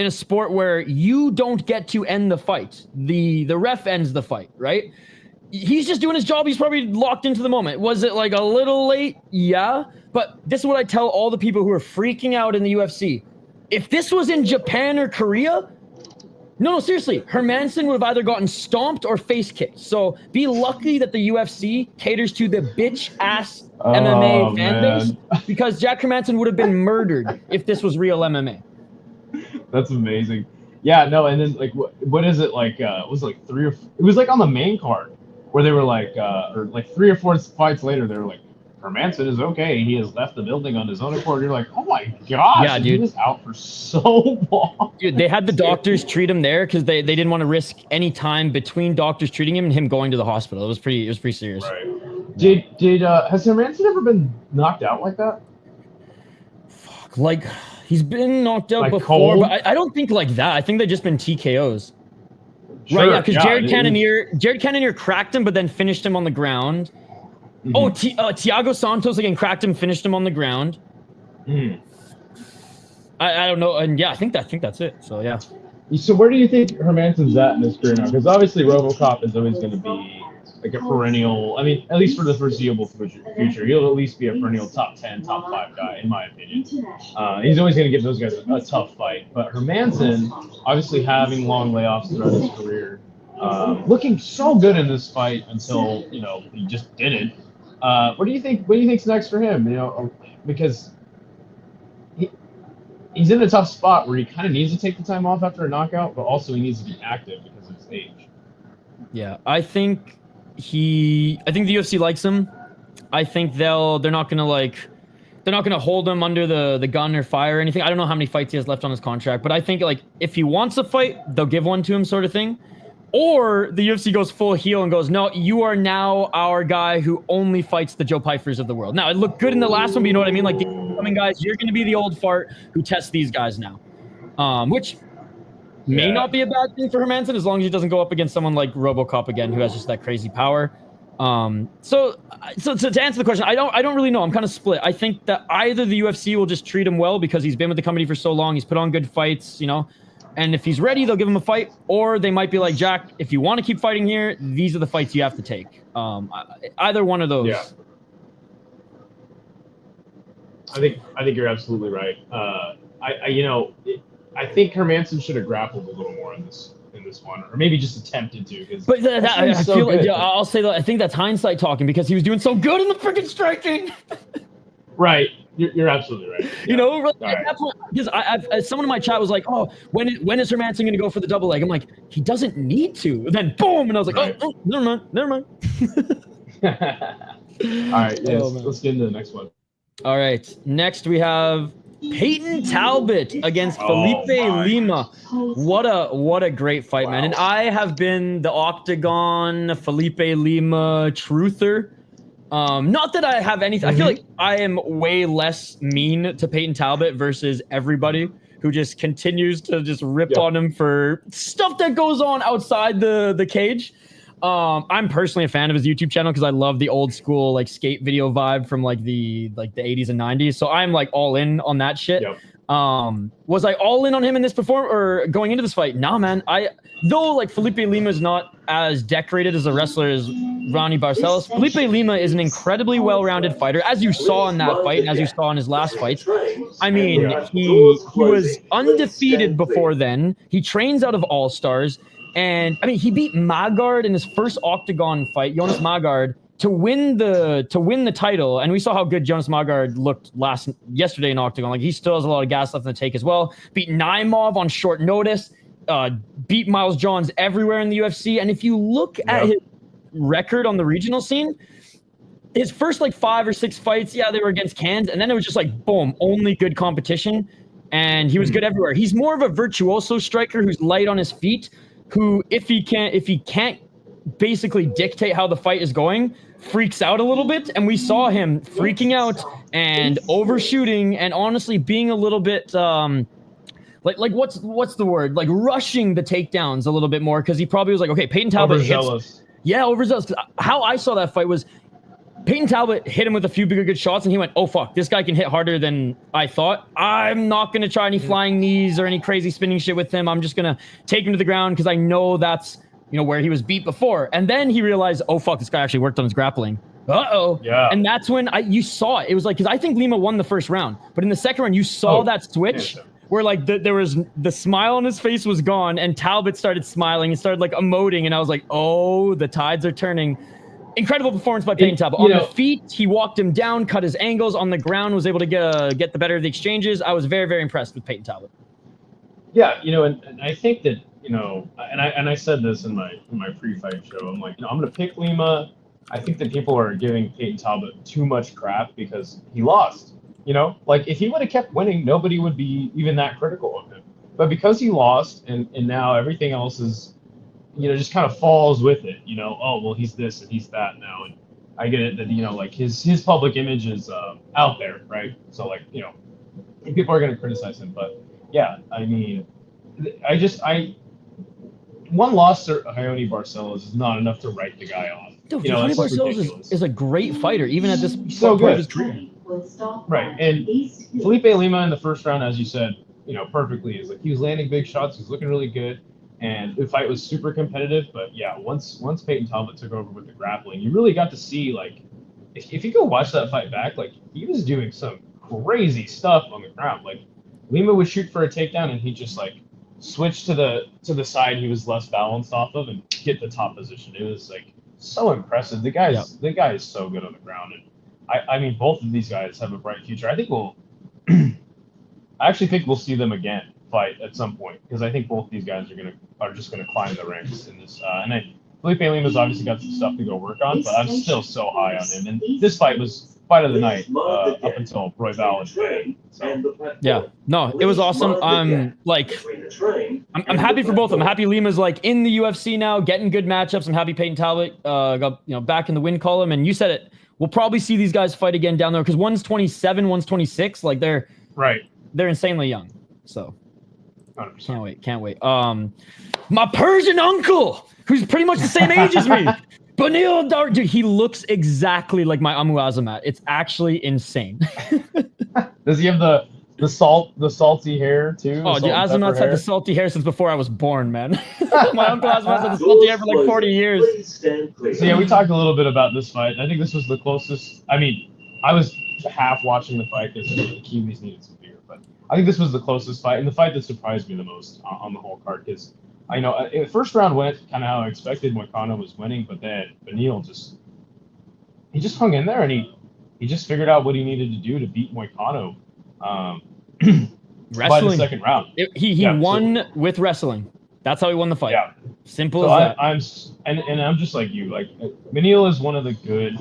sport where you don't get to end the fight, the ref ends the fight, right? He's just doing his job. He's probably locked into the moment. Was it like a little late? Yeah. But this is what I tell all the people who are freaking out in the UFC. If this was in Japan or Korea, no, seriously, Hermanson would have either gotten stomped or face kicked. So be lucky that the UFC caters to the bitch-ass MMA fan base, because Jack Hermanson would have been murdered if this was real MMA. That's amazing. Yeah, no, and then like what is it like? It was like it was like on the main card where they were like, or like 3 or 4 fights later, they were like, Hermanson is okay. He has left the building on his own accord. You're like, oh my gosh, yeah, dude. He was out for so long. Dude, they had the doctors treat him there because they didn't want to risk any time between doctors treating him and him going to the hospital. It was pretty serious. Right. Yeah. Has Hermanson ever been knocked out like that? Fuck, like he's been knocked out like before, cold? but I don't think like that. I think they've just been TKOs. Sure, right, yeah, because yeah, Jared Cannonier cracked him, but then finished him on the ground. Mm-hmm. Oh, Thiago Santos again cracked him, finished him on the ground. Mm. I don't know, and yeah, I think that's it. So yeah. So where do you think Hermanson's at in his career now? Because obviously RoboCop is always going to be like a perennial. I mean, at least for the foreseeable future, he'll at least be a perennial top 10, top 5 guy, in my opinion. He's always going to give those guys a tough fight. But Hermanson, obviously having long layoffs throughout his career, looking so good in this fight until he just didn't. What do you think's next for him? Because he's in a tough spot where he kind of needs to take the time off after a knockout, but also he needs to be active because of his age. Yeah, I think the UFC likes him. I think they're not gonna hold him under the gun or fire or anything. I don't know how many fights he has left on his contract, but I think like if he wants a fight, they'll give one to him, sort of thing. Or the UFC goes full heel and goes, no, you are now our guy who only fights the Joe Pyfers of the world. Now, it looked good in the last one, but you know what I mean? Like, the incoming guys, you're going to be the old fart who tests these guys now. Which may not be a bad thing for Hermanson as long as he doesn't go up against someone like RoboCop again, who has just that crazy power. So to answer the question, I don't really know. I'm kind of split. I think that either the UFC will just treat him well because he's been with the company for so long. He's put on good fights, and if he's ready, they'll give him a fight, or they might be like, Jack, if you want to keep fighting here, these are the fights you have to take. Either one of those. Yeah. I think you're absolutely right. I think Hermanson should have grappled a little more in this one, or maybe just attempted to. But I feel like I'll say that I think that's hindsight talking because he was doing so good in the freaking striking. Right. You're absolutely right. Yeah. Because someone in my chat was like, "Oh, when is Hermanson going to go for the double leg?" I'm like, he doesn't need to. And then boom, and I was like, right. oh, never mind. All right, yes, let's get into the next one. All right, next we have Peyton Talbot against Felipe Lima. What a great fight, man! And I have been the Octagon Felipe Lima truther. Not that I have anything. I feel like I am way less mean to Peyton Talbot versus everybody who just continues to just rip on him for stuff that goes on outside the cage. I'm personally a fan of his YouTube channel because I love the old school like skate video vibe from like the 80s and 90s. So I'm like all in on that shit. Yep. Was I all in on him in this or going into this fight? Nah, man. Though like Felipe Lima is not as decorated as a wrestler as Ronnie Barcelos, Felipe Lima is an incredibly well-rounded fighter, as you saw in that fight and as you saw in his last fight. I mean, he was undefeated before then. He trains out of All Stars, and I mean, he beat Magard in his first Octagon fight, Jonas Magard, to win the title. And we saw how good Jonas Magard looked yesterday in Octagon. Like he still has a lot of gas left in the tank as well. Beat Naimov on short notice. beat Miles Johns everywhere in the UFC. And if you look at his record on the regional scene, his first like 5 or 6 fights, they were against cans, and then it was just like boom, only good competition, and he was good everywhere. He's more of a virtuoso striker who's light on his feet, who if he can't basically dictate how the fight is going, freaks out a little bit, and we saw him freaking out and overshooting and honestly being a little bit like what's the word, like rushing the takedowns a little bit more, because he probably was like, okay, Peyton Talbot overzealous. Overzealous. How I saw that fight was Peyton Talbot hit him with a few bigger good shots, and he went, oh fuck, this guy can hit harder than I thought. I'm not gonna try any flying knees or any crazy spinning shit with him. I'm just gonna take him to the ground because I know that's where he was beat before. And then he realized, oh fuck, this guy actually worked on his grappling. Yeah. And that's when you saw it. It was like, because I think Lima won the first round, but in the second round you saw that switch where like there was the smile on his face was gone, and Talbot started smiling and started like emoting, and I was like, oh, the tides are turning. Incredible performance by Peyton Talbot. On the feet, he walked him down, cut his angles. On the ground, was able to get the better of the exchanges. I was very, very impressed with Peyton Talbot. Yeah, and I think that, and I said this in my pre-fight show. I'm like, I'm going to pick Lima. I think that people are giving Peyton Talbot too much crap because he lost. Like if he would have kept winning, nobody would be even that critical of him. But because he lost, and now everything else is, just kind of falls with it. Oh well, he's this and he's that now, and I get it that like his public image is out there, right? So like people are going to criticize him, but yeah, I mean, one loss to Ione Barcelos is not enough to write the guy off. Dude, Ione Barcelos is a great fighter, even at this so point of good. his career. Right, and Felipe Lima in the first round, as you said, perfectly, is like he was landing big shots, he was looking really good. And the fight was super competitive, but yeah, once Peyton Talbot took over with the grappling, you really got to see, like, if you go watch that fight back, like, he was doing some crazy stuff on the ground. Like, Lima would shoot for a takedown, and he just like switch to the side he was less balanced off of and get the top position. It was like so impressive. The guy is so good on the ground, and I mean both of these guys have a bright future. I think I actually think we'll see them again fight at some point, because I think both these guys are just gonna climb the ranks in this. And then Felipe Lima's obviously got some stuff to go work on, but I'm still so high on him. And this fight was fight of the night up until Royval and so. Yeah, no, it was awesome. I'm happy for both of them. I'm happy Lima's like in the UFC now, getting good matchups. I'm happy Peyton Talbot got back in the win column. And you said it, we'll probably see these guys fight again down there, because one's 27, one's 26. Like they're insanely young. So 100%. Can't wait. My Persian uncle, who's pretty much the same age as me. Benil Dar, dude, he looks exactly like my Amu Azamat. It's actually insane. Does he have the salty hair too? Oh, dude, Azamat's had the salty hair since before I was born, man. My uncle Azamat's had the salty hair for like 40 years. So yeah, we talked a little bit about this fight. I think this was the closest. I mean, I was half watching the fight because the Kiwis needed some beer, but I think this was the closest fight, and the fight that surprised me the most on the whole card, because I know the first round went kind of how I expected. Moicano was winning, but then Benil just hung in there, and he just figured out what he needed to do to beat Moicano by the second round. He won with wrestling. That's how he won the fight. Yeah, simple as that. I'm just like you. Like Benil is one of the good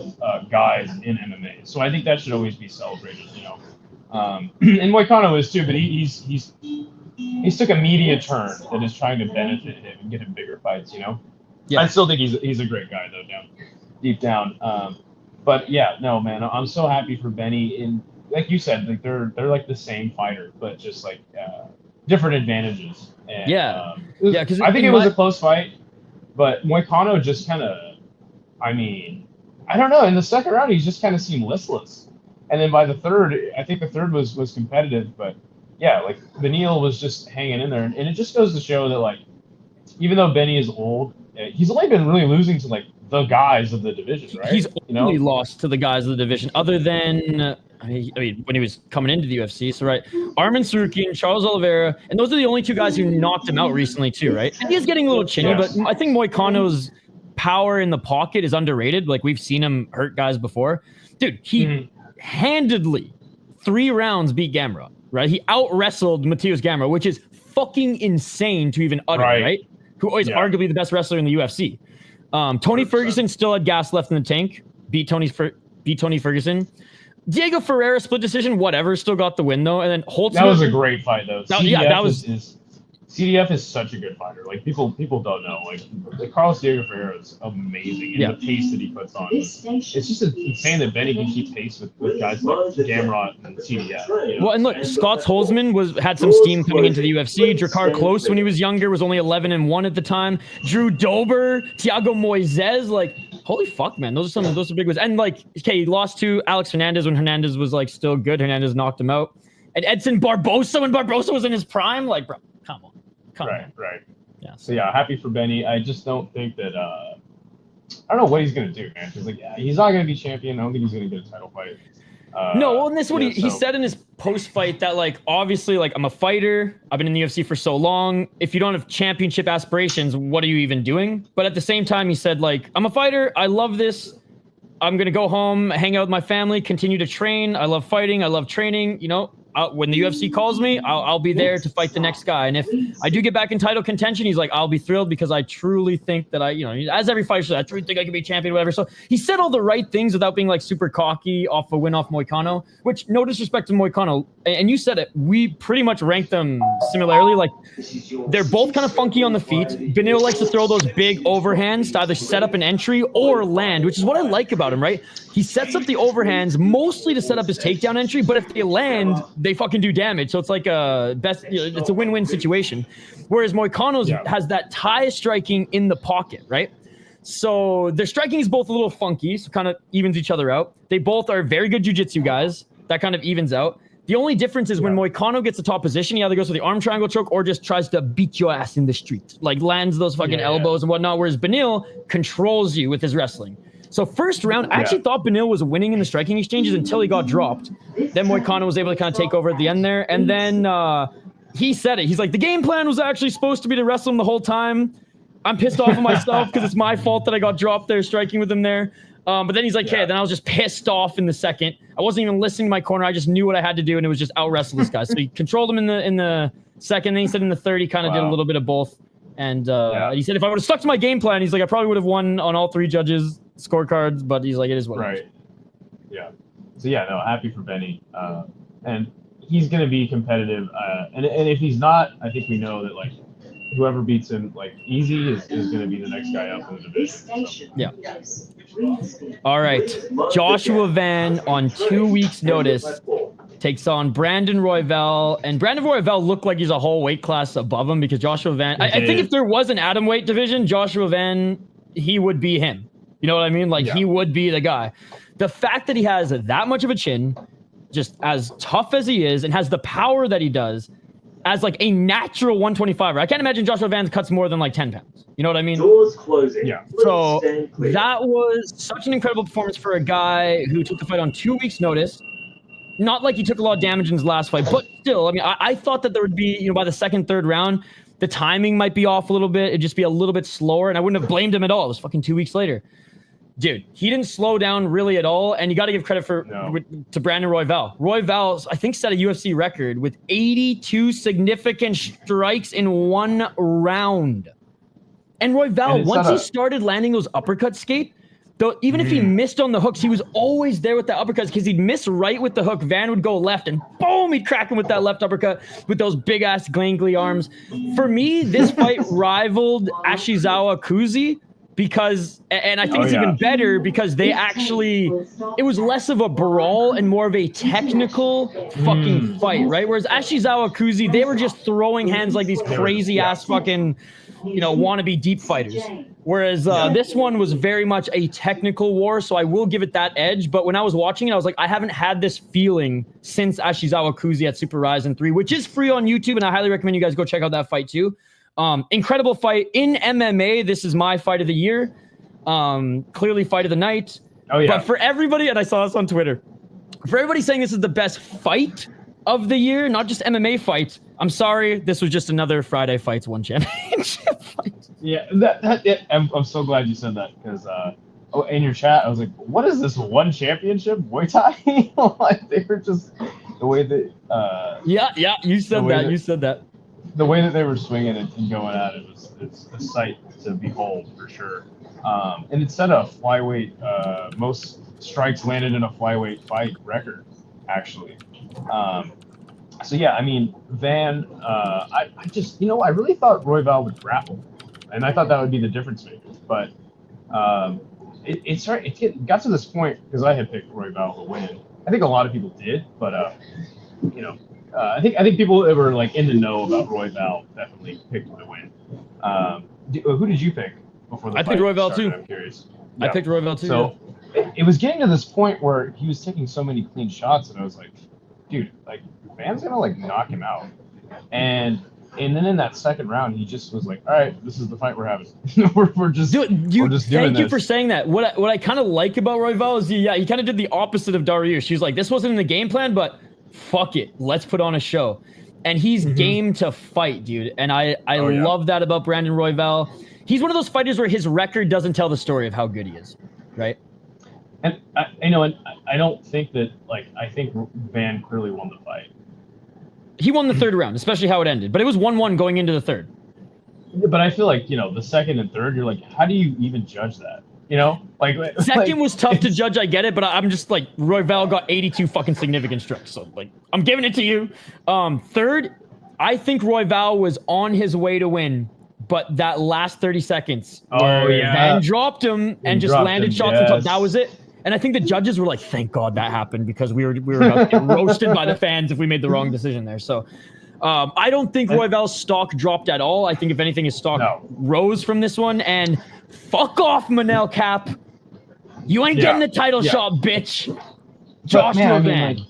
guys in MMA, so I think that should always be celebrated. And Moicano is too, but he's took a media turn that is trying to benefit him and get him bigger fights. I still think he's a great guy though, deep down. But yeah, no man, I'm so happy for Benny. And like you said, like they're like the same fighter, but just like different advantages. And, because I think it was a close fight, but Moicano just kind of, I mean, I don't know. In the second round, he just kind of seemed listless. And then by the third, I think the third was competitive, but yeah, like Benil was just hanging in there. And it just goes to show that, like, even though Benny is old, he's only been really losing to like the guys of the division, right? He's only lost to the guys of the division, other than, I mean, when he was coming into the UFC. So, right, Arman Sarukian, Charles Oliveira, and those are the only two guys who knocked him out recently too, right? And he is getting a little chinny, but I think Moicano's power in the pocket is underrated. Like, we've seen him hurt guys before. Dude, he handedly 3 rounds beat Gamrot, right? He out-wrestled Matheus Gamrot, which is fucking insane to even utter, right? Who is arguably the best wrestler in the UFC. Tony 100%. Ferguson still had gas left in the tank. Beat Tony Ferguson. Diego Ferreira split decision, whatever. Still got the win though. And then Holtzman. That was a great fight though. That was. CDF is such a good fighter. Like people don't know. Like Carlos Diego Ferreira is amazing, and the pace that he puts on. It's just insane that Benny can keep pace with guys like Gamrot and CDF. You know? Well, and look, Scott Holzman had some steam coming into the UFC. Drakkar Klose, when he was younger, was only 11-1 at the time. Drew Dober, Thiago Moises, like holy fuck, man, those are big ones. And like, okay, he lost to Alex Hernandez when Hernandez was like still good. Hernandez knocked him out. And Edson Barbosa when Barbosa was in his prime, like, bro, come on. Right. Yeah. So yeah, happy for Benny. I just don't think that I don't know what he's gonna do, man. Because he's not gonna be champion. I don't think he's gonna get a title fight. No, well, and this is what he said in his post fight that like obviously like I'm a fighter. I've been in the UFC for so long. If you don't have championship aspirations, what are you even doing? But at the same time, he said like I'm a fighter. I love this. I'm gonna go home, hang out with my family, continue to train. I love fighting. I love training. You know. When the UFC calls me, I'll be there to fight the next guy. And if I do get back in title contention, he's like, I'll be thrilled because I truly think that as every fighter says, I truly think I can be champion, whatever. So he said all the right things without being like super cocky off a win off Moicano, which no disrespect to Moicano. And you said it, we pretty much rank them similarly. Like they're both kind of funky on the feet. Benil likes to throw those big overhands to either set up an entry or land, which is what I like about him, right? He sets up the overhands mostly to set up his takedown entry, but if they land, they fucking do damage. So it's like it's a win-win situation. Whereas Moicano's has that tie striking in the pocket, right? So their striking is both a little funky, so kind of evens each other out. They both are very good jiu-jitsu guys. That kind of evens out. The only difference is when Moicano gets a top position, he either goes for the arm triangle choke or just tries to beat your ass in the street. Like lands those fucking elbows and whatnot, whereas Benil controls you with his wrestling. So first round, I actually thought Benil was winning in the striking exchanges until he got dropped. Then Moicano was able to kind of take over at the end there. And then he said it. He's like, the game plan was actually supposed to be to wrestle him the whole time. I'm pissed off at myself because it's my fault that I got dropped there striking with him there. But then he's like, hey, then I was just pissed off in the second. I wasn't even listening to my corner. I just knew what I had to do, and it was just out wrestle this guy. So he controlled him in the second. Then he said in the third, he kind of did a little bit of both. And he said if I would have stuck to my game plan, he's like, I probably would have won on all three judges' scorecards. But he's like, it is what it is. Yeah. So yeah, no, happy for Benny. And he's gonna be competitive. And if he's not, I think we know that like whoever beats him like easy is gonna be the next guy up in the division. So. Yeah. All right. Joshua Van on 2 weeks' notice takes on Brandon Royval, and Brandon Royval looked like he's a whole weight class above him because Joshua Van, I think if there was an atomweight division, Joshua Van, he would be him. You know what I mean? Like he would be the guy. The fact that he has that much of a chin, just as tough as he is, and has the power that he does, as like a natural 125er. I can't imagine Joshua Van cuts more than like 10 pounds. You know what I mean? Doors closing. Yeah. So that was such an incredible performance for a guy who took the fight on 2 weeks' notice. Not like he took a lot of damage in his last fight, but still, I mean, I thought that there would be, by the second, third round, the timing might be off a little bit. It'd just be a little bit slower, and I wouldn't have blamed him at all. It was fucking 2 weeks later. Dude, he didn't slow down really at all, and you got to give credit to Brandon Royval. Royval, I think, set a UFC record with 82 significant strikes in 1 round. And Royval, once he started landing those uppercut skate, though, even if he missed on the hooks, he was always there with the uppercuts because he'd miss right with the hook. Van would go left, and boom, he'd crack him with that left uppercut with those big-ass gangly arms. For me, this fight rivaled Ashizawa Kuzi. Because, and I think it's even better because they actually, it was less of a brawl and more of a technical fucking fight, right? Whereas Ashizawa Kuzi, they were just throwing hands like these crazy ass fucking, wannabe deep fighters. Whereas this one was very much a technical war, so I will give it that edge. But when I was watching it, I was like, I haven't had this feeling since Ashizawa Kuzi at Super Ryzen 3, which is free on YouTube, and I highly recommend you guys go check out that fight too. Incredible fight in MMA. This is my fight of the year. Clearly fight of the night. Oh yeah. But for everybody, and I saw this on Twitter, for everybody saying this is the best fight of the year, not just MMA fight, I'm sorry, this was just another Friday Fights One Championship fight. Yeah, I'm so glad you said that because in your chat I was like, what is this one championship Muay Thai? Like they were just the way that. Yeah, you said that. You said that. the way that they were swinging it and going at it it's a sight to behold for sure. And it set a flyweight most strikes landed in a flyweight fight record, actually. So yeah, I mean Van, I just I really thought Royval would grapple, and I thought that would be the difference maker. But it got to this point because I had picked Royval to win. I think a lot of people did, but I think people that were like in the know about Royval definitely picked him to win. Who did you pick before the fight? I picked Royval too. I'm curious. I picked Royval too. So it was getting to this point where he was taking so many clean shots, and I was like, dude, like Van's gonna like knock him out. And then in that second round, he just was like, all right, this is the fight we're having. we're just doing thank you for saying that. What I kind of like about Royval is he kind of did the opposite of Dariush. He was like, this wasn't in the game plan, but fuck it, let's put on a show. And he's game to fight, dude. And I love that about Brandon Royval. He's one of those fighters where his record doesn't tell the story of how good he is, right? And I don't think that I think Van clearly won the fight. He won the third round, especially how it ended. But it was 1-1 going into the third. But I feel like, the second and third, you're like, how do you even judge that? Second was tough to judge, I get it, but I'm just like, Royval got 82 fucking significant strikes. So, I'm giving it to you. Third, I think Royval was on his way to win, but that last 30 seconds where Van dropped him and just landed shots on top, that was it. And I think the judges were like, thank God that happened, because we were about to get roasted by the fans if we made the wrong decision there. So I don't think Royval's stock dropped at all. I think if anything, his stock rose from this one. And fuck off, Manel Cap. You ain't getting a title shot, bitch. Joshua Van.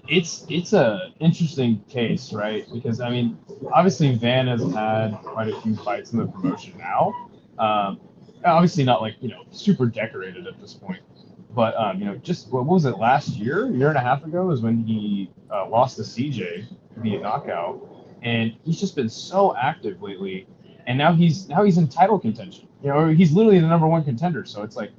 It's a interesting case, right? Because obviously Van has had quite a few fights in the promotion now. Obviously not super decorated at this point. But just what was it, last year and a half ago is when he lost to CJ via knockout, and he's just been so active lately. And now he's in title contention. He's literally the #1 contender. So it's like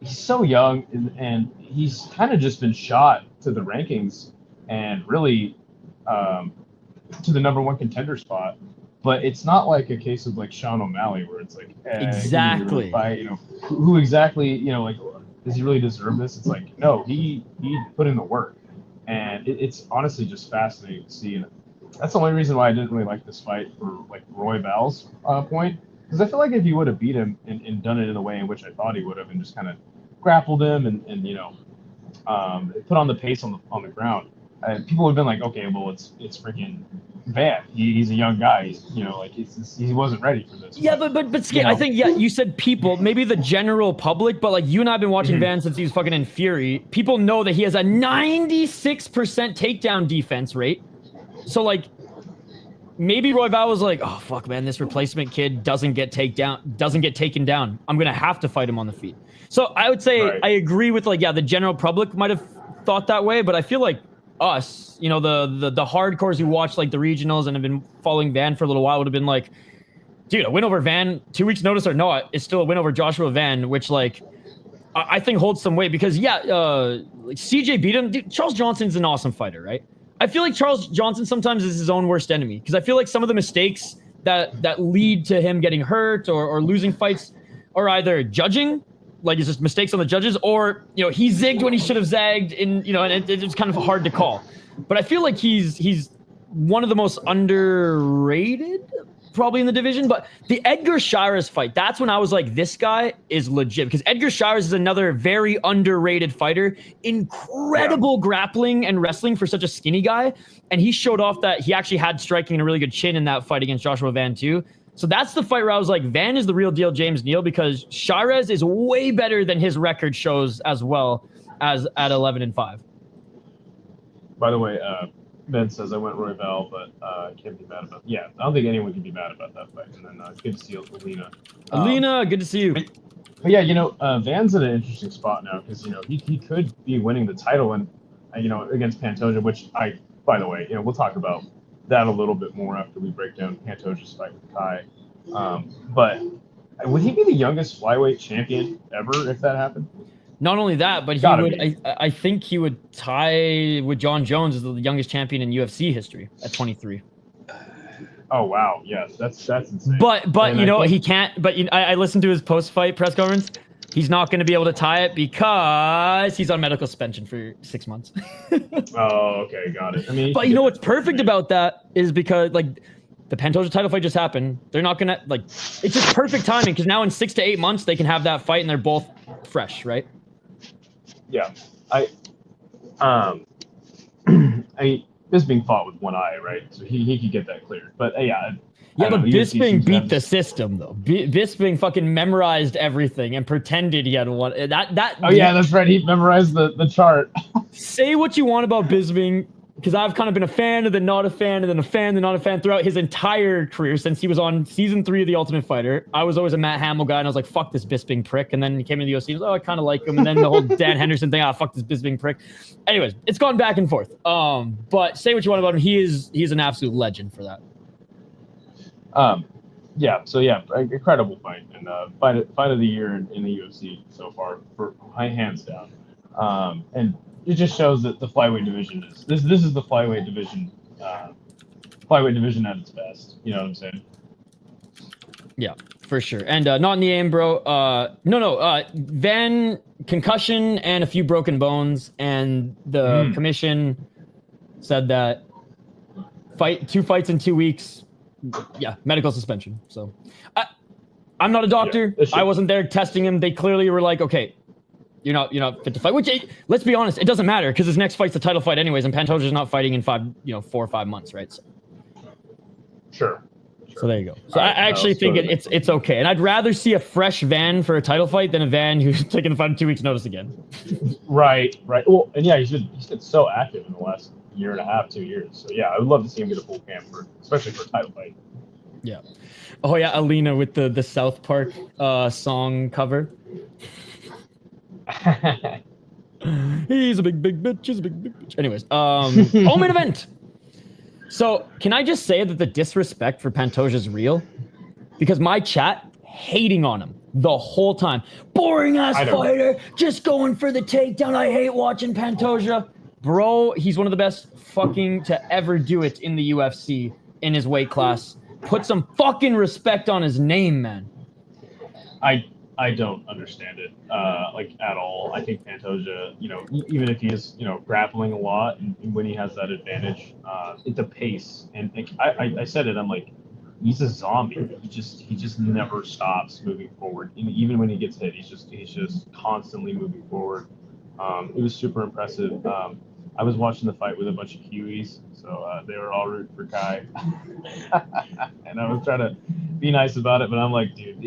he's so young, and he's kind of just been shot to the rankings and really to the #1 contender spot. But it's not like a case of like Sean O'Malley where it's like exactly who exactly does he really deserve this? It's like, no, he put in the work, and it's honestly just fascinating to see. And that's the only reason why I didn't really like this fight for Royval's point, because I feel like if he would have beat him and done it in the way in which I thought he would have, and just kind of grappled him and put on the pace on the ground, people would have been like, okay, well, it's freaking Van. He's a young guy. He wasn't ready for this. Yeah, but Skate, I think you said people, maybe the general public, but you and I've been watching Van since he was fucking in Fury. People know that he has a 96% takedown defense rate. So maybe Royval was like, oh fuck, man, this replacement kid doesn't get taken down. I'm gonna have to fight him on the feet. So I would say I agree with the general public might have thought that way, but I feel like us, the hardcores who watch the regionals and have been following Van for a little while would have been like, dude, a win over Van 2 weeks notice or no, it's still a win over Joshua Van, which I think holds some weight because CJ beat him. Dude, Charles Johnson's an awesome fighter, right? I feel like Charles Johnson sometimes is his own worst enemy, because I feel like some of the mistakes that lead to him getting hurt or losing fights are either judging, it's just mistakes on the judges, or he zigged when he should have zagged, and it's kind of hard to call. But I feel like he's one of the most underrated probably in the division. But the Edgar Shires fight, that's when I was like, this guy is legit, because Edgar Shires is another very underrated fighter. Incredible grappling and wrestling for such a skinny guy, and he showed off that he actually had striking and a really good chin in that fight against Joshua Van too. So that's the fight where I was like, Van is the real deal James Neal, because Shires is way better than his record shows as well as at 11-5. By the way, Ben says I went Royval, but I can't be mad about it. Yeah, I don't think anyone can be mad about that fight. And then it's good to see Alina. Alina, good to see you. But yeah, Van's in an interesting spot now, because he could be winning the title and against Pantoja, which by the way, we'll talk about that a little bit more after we break down Pantoja's fight with Kai. But would he be the youngest flyweight champion ever if that happened? Not only that, but he would. I think he would tie with John Jones as the youngest champion in UFC history at 23. Oh wow, yes, that's insane. But And you I know think- he can't. But I listened to his post-fight press conference. He's not going to be able to tie it because he's on medical suspension for 6 months. Oh, okay, got it. I mean, But you know what's perfect about that is because like the Pantoja title fight just happened. They're not gonna like. It's just perfect timing because now in 6 to 8 months they can have that fight and they're both fresh, right? Yeah, Bisping fought with one eye, right? So he could get that cleared. But Yeah, but Bisping beat the system though. Bisping fucking memorized everything and pretended he had one. That. Oh yeah, that's right. He memorized the chart. Say what you want about Bisping, because I've kind of been a fan and then not a fan and then a fan and not a fan throughout his entire career since he was on season 3 of The Ultimate Fighter. I was always a Matt Hamill guy and I was like, fuck this Bisping prick. And then he came into the UFC and was, oh, I kind of like him. And then the whole Dan Henderson thing, fuck this Bisping prick. Anyways, it's gone back and forth. But say what you want about him. He's an absolute legend for that. Yeah. So yeah, incredible fight and fight of the year in the UFC so far for hands down. And it just shows that the flyweight division is this is the flyweight division at its best. You know what I'm saying? Yeah, for sure. And not in the aim, bro. Van concussion and a few broken bones, and the commission said that 2 fights in 2 weeks. Yeah, medical suspension. So I'm not a doctor. Yeah, I wasn't there testing him. They clearly were like, okay, you're not fit to fight. Which, let's be honest, it doesn't matter because his next fight's a title fight anyways, and Pantoja's not fighting in 4 or 5 months, right? So. Sure. So there you go. So I actually think it's okay, and I'd rather see a fresh Van for a title fight than a Van who's taking the fight in 2 weeks' notice again. Right. Well, and yeah, he's been so active in the last year and a half, 2 years. So yeah, I would love to see him get a full camp especially for a title fight. Yeah. Oh yeah, Alina with the South Park song cover. He's a big bitch. He's a big bitch. Anyways, main event. So can I just say that the disrespect for Pantoja is real? Because my chat hating on him the whole time. Boring ass fighter, just going for the takedown. I hate watching Pantoja. Bro, he's one of the best fucking to ever do it in the UFC in his weight class. Put some fucking respect on his name, man. I don't understand it, at all. I think Pantoja, even if he is, grappling a lot, and when he has that advantage, it's the pace. And I said it. I'm like, he's a zombie. He just never stops moving forward. Even when he gets hit, he's just constantly moving forward. It was super impressive. I was watching the fight with a bunch of Kiwis, so they were all rooting for Kai. And I was trying to be nice about it, but I'm like, dude,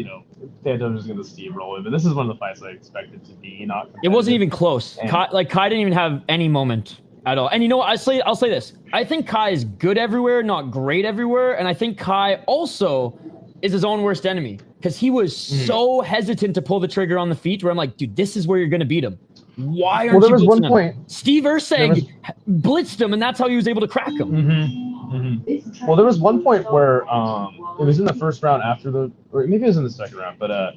Pantoja's going to steamroll him. But this is one of the fights I expected to be not competitive. It wasn't even close. And Kai didn't even have any moment at all. And you know what? I'll say this. I think Kai is good everywhere, not great everywhere. And I think Kai also is his own worst enemy because he was so hesitant to pull the trigger on the feet where I'm like, dude, this is where you're going to beat him. Why aren't you blitzing him? Steve Urseg blitzed him, and that's how he was able to crack him. Well, there was one point where it was in the first round or maybe it was in the second round, but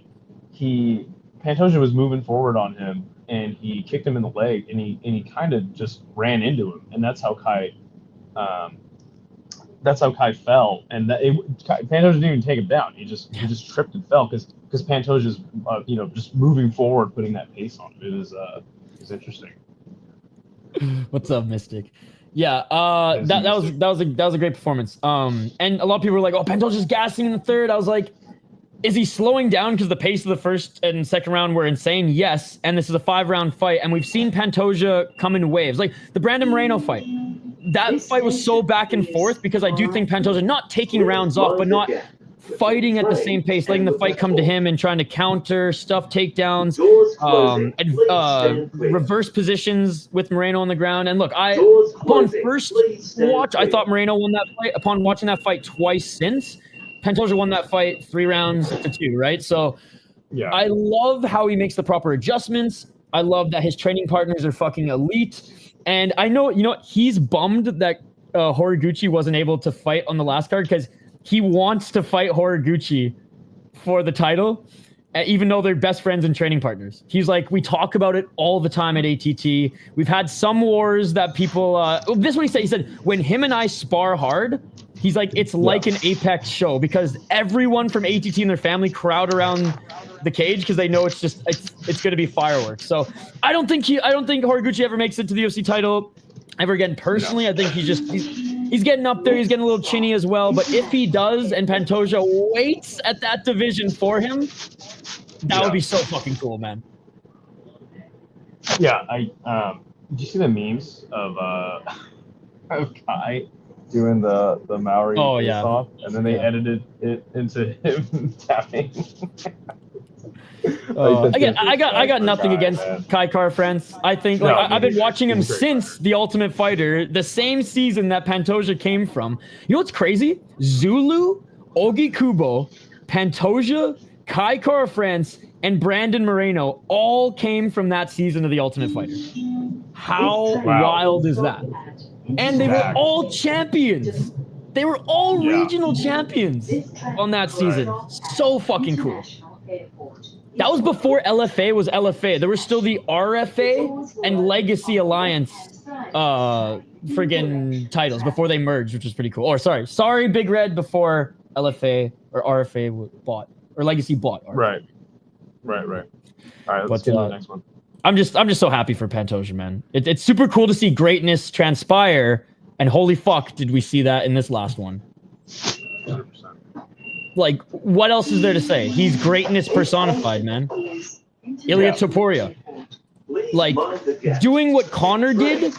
Pantoja was moving forward on him, and he kicked him in the leg, and he kind of just ran into him, and that's how Kai fell, and Pantoja didn't even take him down. He just tripped and fell because Pantoja's just moving forward, putting that pace on him. It was interesting. What's up, Mystic? Yeah, that was a great performance. And a lot of people were like, "Oh, Pantoja's gassing in the third." I was like, "Is he slowing down because the pace of the first and second round were insane?" Yes, and this is a 5-round fight, and we've seen Pantoja come in waves, like the Brandon Moreno fight. That fight was so back and forth because I do think Pantoja not taking rounds off, but not fighting at the same pace, letting the fight come to him and trying to counter, stuff takedowns, reverse positions with Moreno on the ground. And look, upon first watch, I thought Moreno won that fight. Upon watching that fight twice since, Pantoja won that fight 3 rounds to 2, right? So yeah. I love how he makes the proper adjustments. I love that his training partners are fucking elite. And I know, he's bummed that Horiguchi wasn't able to fight on the last card because he wants to fight Horiguchi for the title, even though they're best friends and training partners. He's like, we talk about it all the time at ATT. We've had some wars that people, this is what he said. He said, when him and I spar hard, He's like, it's like an Apex show because everyone from ATT and their family crowd around the cage because they know it's going to be fireworks. So I don't think Horiguchi ever makes it to the UFC title ever again. Personally, I think he's getting up there. He's getting a little chinny as well. But if he does, and Pantoja waits at that division for him, that would be so fucking cool, man. Yeah, did you see the memes of Kai doing the Maori off, and then they edited it into him tapping. Again, I got nothing against Kai Kara-France. I think I've been watching him since The Ultimate Fighter, the same season that Pantoja came from. You know what's crazy? Zulu, Ogi Kubo, Pantoja, Kai Kara-France, and Brandon Moreno all came from that season of The Ultimate Fighter. How wild is that? And they were all champions. They were all regional champions on that season. So fucking cool. That was before LFA was LFA. There was still the RFA and Legacy Alliance friggin' titles before they merged, which was pretty cool. Or sorry, Big Red, before LFA or RFA bought, or Legacy bought RFA. Right. All right, let's get to the next one. I'm just so happy for Pantoja, man. It's super cool to see greatness transpire, and holy fuck, did we see that in this last one? 100%. Like, what else is there to say? He's greatness personified, man. Ilia Topuria. Like, doing what Conor did,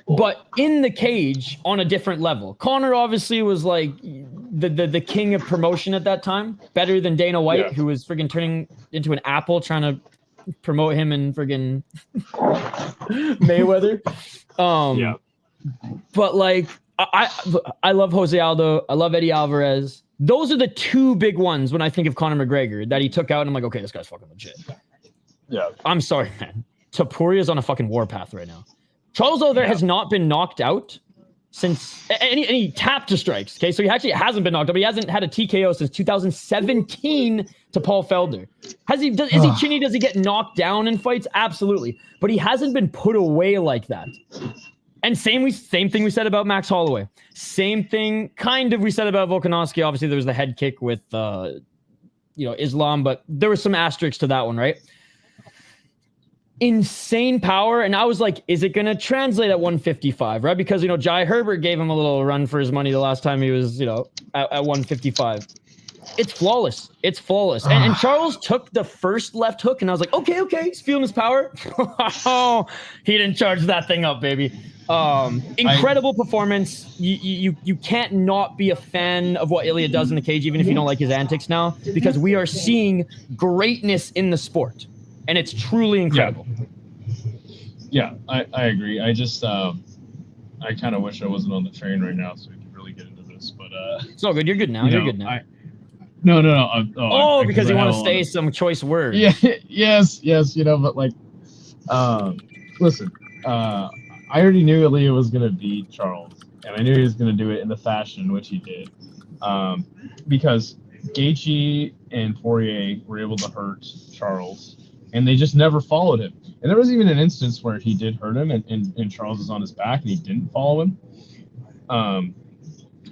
but in the cage on a different level. Conor obviously was like the king of promotion at that time. Better than Dana White, who was friggin' turning into an apple trying to promote him and friggin' Mayweather. But like, I love Jose Aldo. I love Eddie Alvarez. Those are the two big ones when I think of Conor McGregor that he took out. And I'm like, okay, this guy's fucking legit. Yeah. I'm sorry, man. Topuria's on a fucking warpath right now. Charles Oliveira has not been knocked out since any tap to strikes. Okay, so he actually hasn't been knocked out, but he hasn't had a TKO since 2017 to Paul Felder. Is he chinny? Does he get knocked down in fights? Absolutely. But he hasn't been put away like that. And same thing we said about Max Holloway. Same thing kind of we said about Volkanovski. Obviously, there was the head kick with Islam, but there was some asterisks to that one, right? Insane power, and I was like, is it going to translate at 155, right? Because, Jai Herbert gave him a little run for his money the last time he was, at 155. It's flawless. And Charles took the first left hook, and I was like, okay, he's feeling his power. Oh, he didn't charge that thing up, baby. Incredible performance. You can't not be a fan of what Ilya does in the cage, even if you don't like his antics now, because we are seeing greatness in the sport. And it's truly incredible. Yeah, I agree. I just, I kind of wish I wasn't on the train right now so we could really get into this. But it's all good. You're good now. You're good now. No. Because you want to say some choice words. Yeah, yes. But like, listen, I already knew Ilya was going to beat Charles, and I knew he was going to do it in the fashion in which he did, because Gaethje and Poirier were able to hurt Charles. And they just never followed him. And there was even an instance where he did hurt him, and Charles was on his back, and he didn't follow him.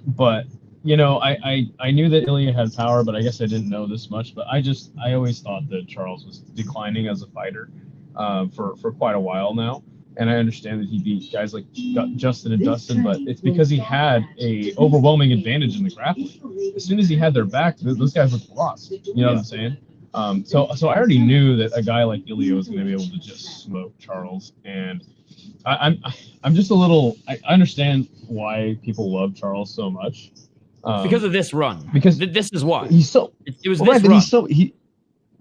But, I knew that Ilya had power, but I guess I didn't know this much. But I always thought that Charles was declining as a fighter for quite a while now. And I understand that he beat guys like Justin and Dustin, but it's because he had a overwhelming advantage in the grappling. As soon as he had their back, those guys looked lost. You know what I'm saying? So I already knew that a guy like Ilya was going to be able to just smoke Charles, and I'm just a little. I understand why people love Charles so much because of this run. Because this is why he's so. It was right, this run.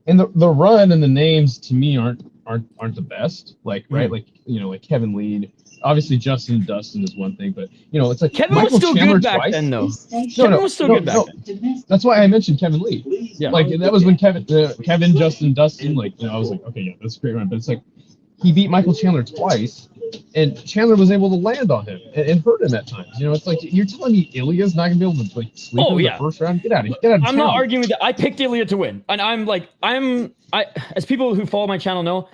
And the run and the names to me aren't the best. Like like Kevin Lee. Obviously, Justin and Dustin is one thing, but it's like Kevin Michael was still Chandler good back twice. then, though. Kevin was still good back then. That's why I mentioned Kevin Lee. Yeah, like that was when Kevin, Justin, Dustin. Like I was like, okay, yeah, that's a great run. But it's like he beat Michael Chandler twice, and Chandler was able to land on him and hurt him at times. It's like you're telling me Ilya's not gonna be able to like sleep in the first round? Get out of here! I'm not arguing with that. I picked Ilya to win, and as people who follow my channel know,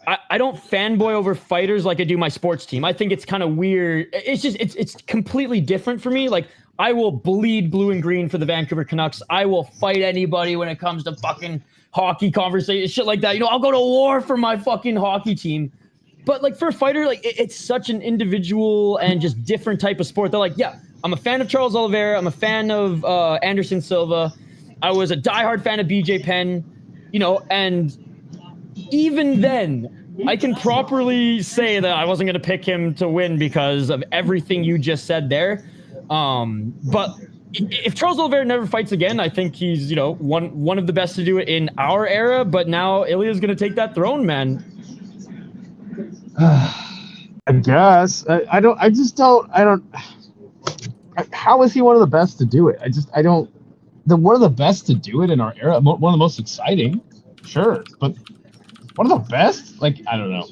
I don't fanboy over fighters like I do my sports team. I think it's kind of weird. It's just it's completely different for me. Like I will bleed blue and green for the Vancouver Canucks. I will fight anybody when it comes to fucking hockey conversation, shit like that. You know, I'll go to war for my fucking hockey team. But like for a fighter, like it's such an individual and just different type of sport. They're like, yeah, I'm a fan of Charles Oliveira. I'm a fan of Anderson Silva. I was a diehard fan of BJ Penn. You know, and even then, I can properly say that I wasn't going to pick him to win because of everything you just said there. But if Charles Oliveira never fights again, I think he's, you know, one of the best to do it in our era. But now Ilya's going to take that throne, man. I guess. I don't. How is he one of the best to do it? One of the best to do it in our era. One of the most exciting, sure, but one of the best? Like, I don't know.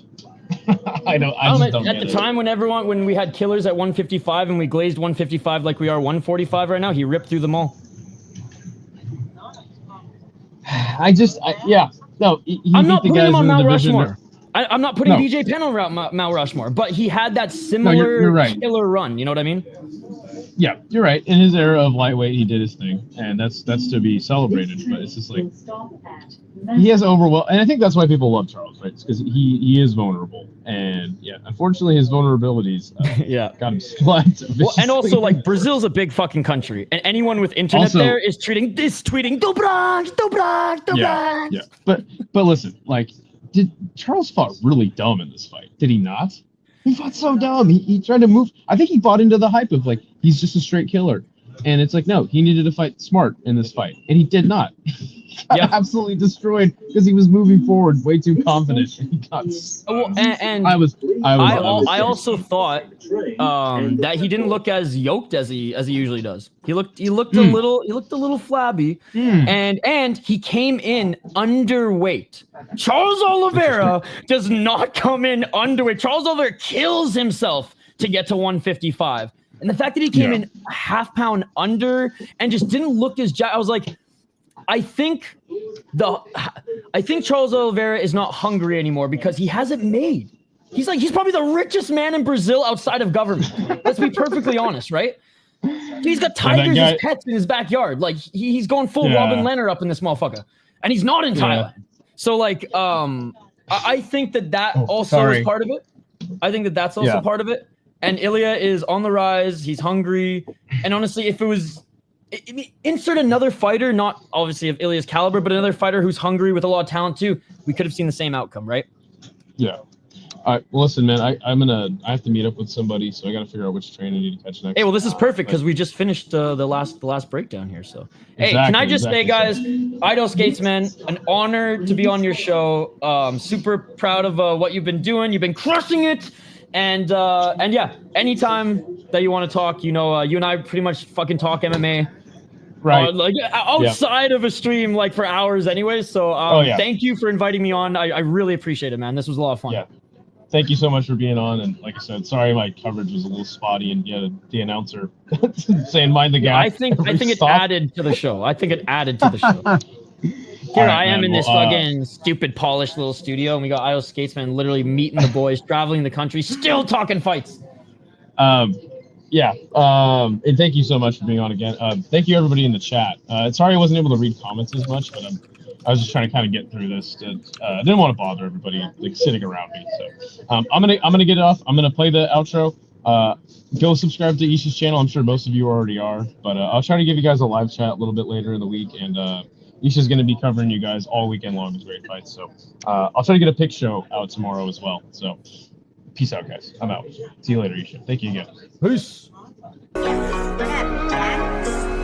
I just don't at the time when we had killers at 155 and we glazed 155 like we are 145 right now, he ripped through them all. Yeah. No, I'm not putting him on Mount Rushmore. I'm not putting BJ Penn on Mount Rushmore, but he had that similar you're right. killer run. You know what I mean? Yeah, you're right. In his era of lightweight, he did his thing, and that's to be celebrated. But it's just like he has and I think that's why people love Charles, right? Because he is vulnerable, and yeah, unfortunately, his vulnerabilities got him split. Well, and also like Brazil's a big fucking country, and anyone with internet there is tweeting Dobrak. Yeah. But listen, like, did Charles fought really dumb in this fight? Did he not? He fought so dumb. He tried to move. I think he bought into the hype of like he's just a straight killer, and it's like no, he needed to fight smart in this fight, and he did not. He got absolutely destroyed because he was moving forward way too confident. And he got. I also thought that he didn't look as yoked as he usually does. He looked a little flabby, and he came in underweight. Charles Oliveira does not come in underweight. Charles Oliveira kills himself to get to 155, and the fact that he came in a half pound under and just didn't look as I was like, I think Charles Oliveira is not hungry anymore because he hasn't made. He's probably the richest man in Brazil outside of government. Let's be perfectly honest, right? He's got tigers as pets in his backyard. Like he's going full Robin Leonard up in this motherfucker, and he's not in Thailand. So like, I think that also is part of it. I think that's also part of it. And Ilya is on the rise. He's hungry, and honestly, if it was. Insert another fighter, not obviously of Ilya's caliber, but another fighter who's hungry with a lot of talent too. We could have seen the same outcome, right? Yeah. All right. Well, listen, man. I have to meet up with somebody, so I got to figure out which train I need to catch next. Hey, well, this is perfect because we just finished the last breakdown here. So, hey, can I just say, guys, Ido Skates, man, an honor to be on your show. Super proud of what you've been doing. You've been crushing it. And yeah, anytime that you want to talk, you know, you and I pretty much fucking talk MMA. Right. Like outside of a stream, like for hours anyway. So thank you for inviting me on. I really appreciate it, man. This was a lot of fun. Yeah. Thank you so much for being on. And like I said, sorry my coverage was a little spotty and the announcer saying mind the gap. I think it added to the show. Here I am in this fucking stupid polished little studio, and we got Ido Skatesman literally meeting the boys, traveling the country, still talking fights. And thank you so much for being on again. Thank you everybody in the chat. Sorry I wasn't able to read comments as much, but I was just trying to kind of get through this. I didn't want to bother everybody like sitting around me. So I'm gonna get it off. I'm gonna play the outro. Go subscribe to Isha's channel. I'm sure most of you already are, but I'll try to give you guys a live chat a little bit later in the week, and Isha's gonna be covering you guys all weekend long with great fights. So I'll try to get a pick show out tomorrow as well. So. Peace out, guys. I'm out. See you later, Isha. Thank you again. Peace. What up, Jack?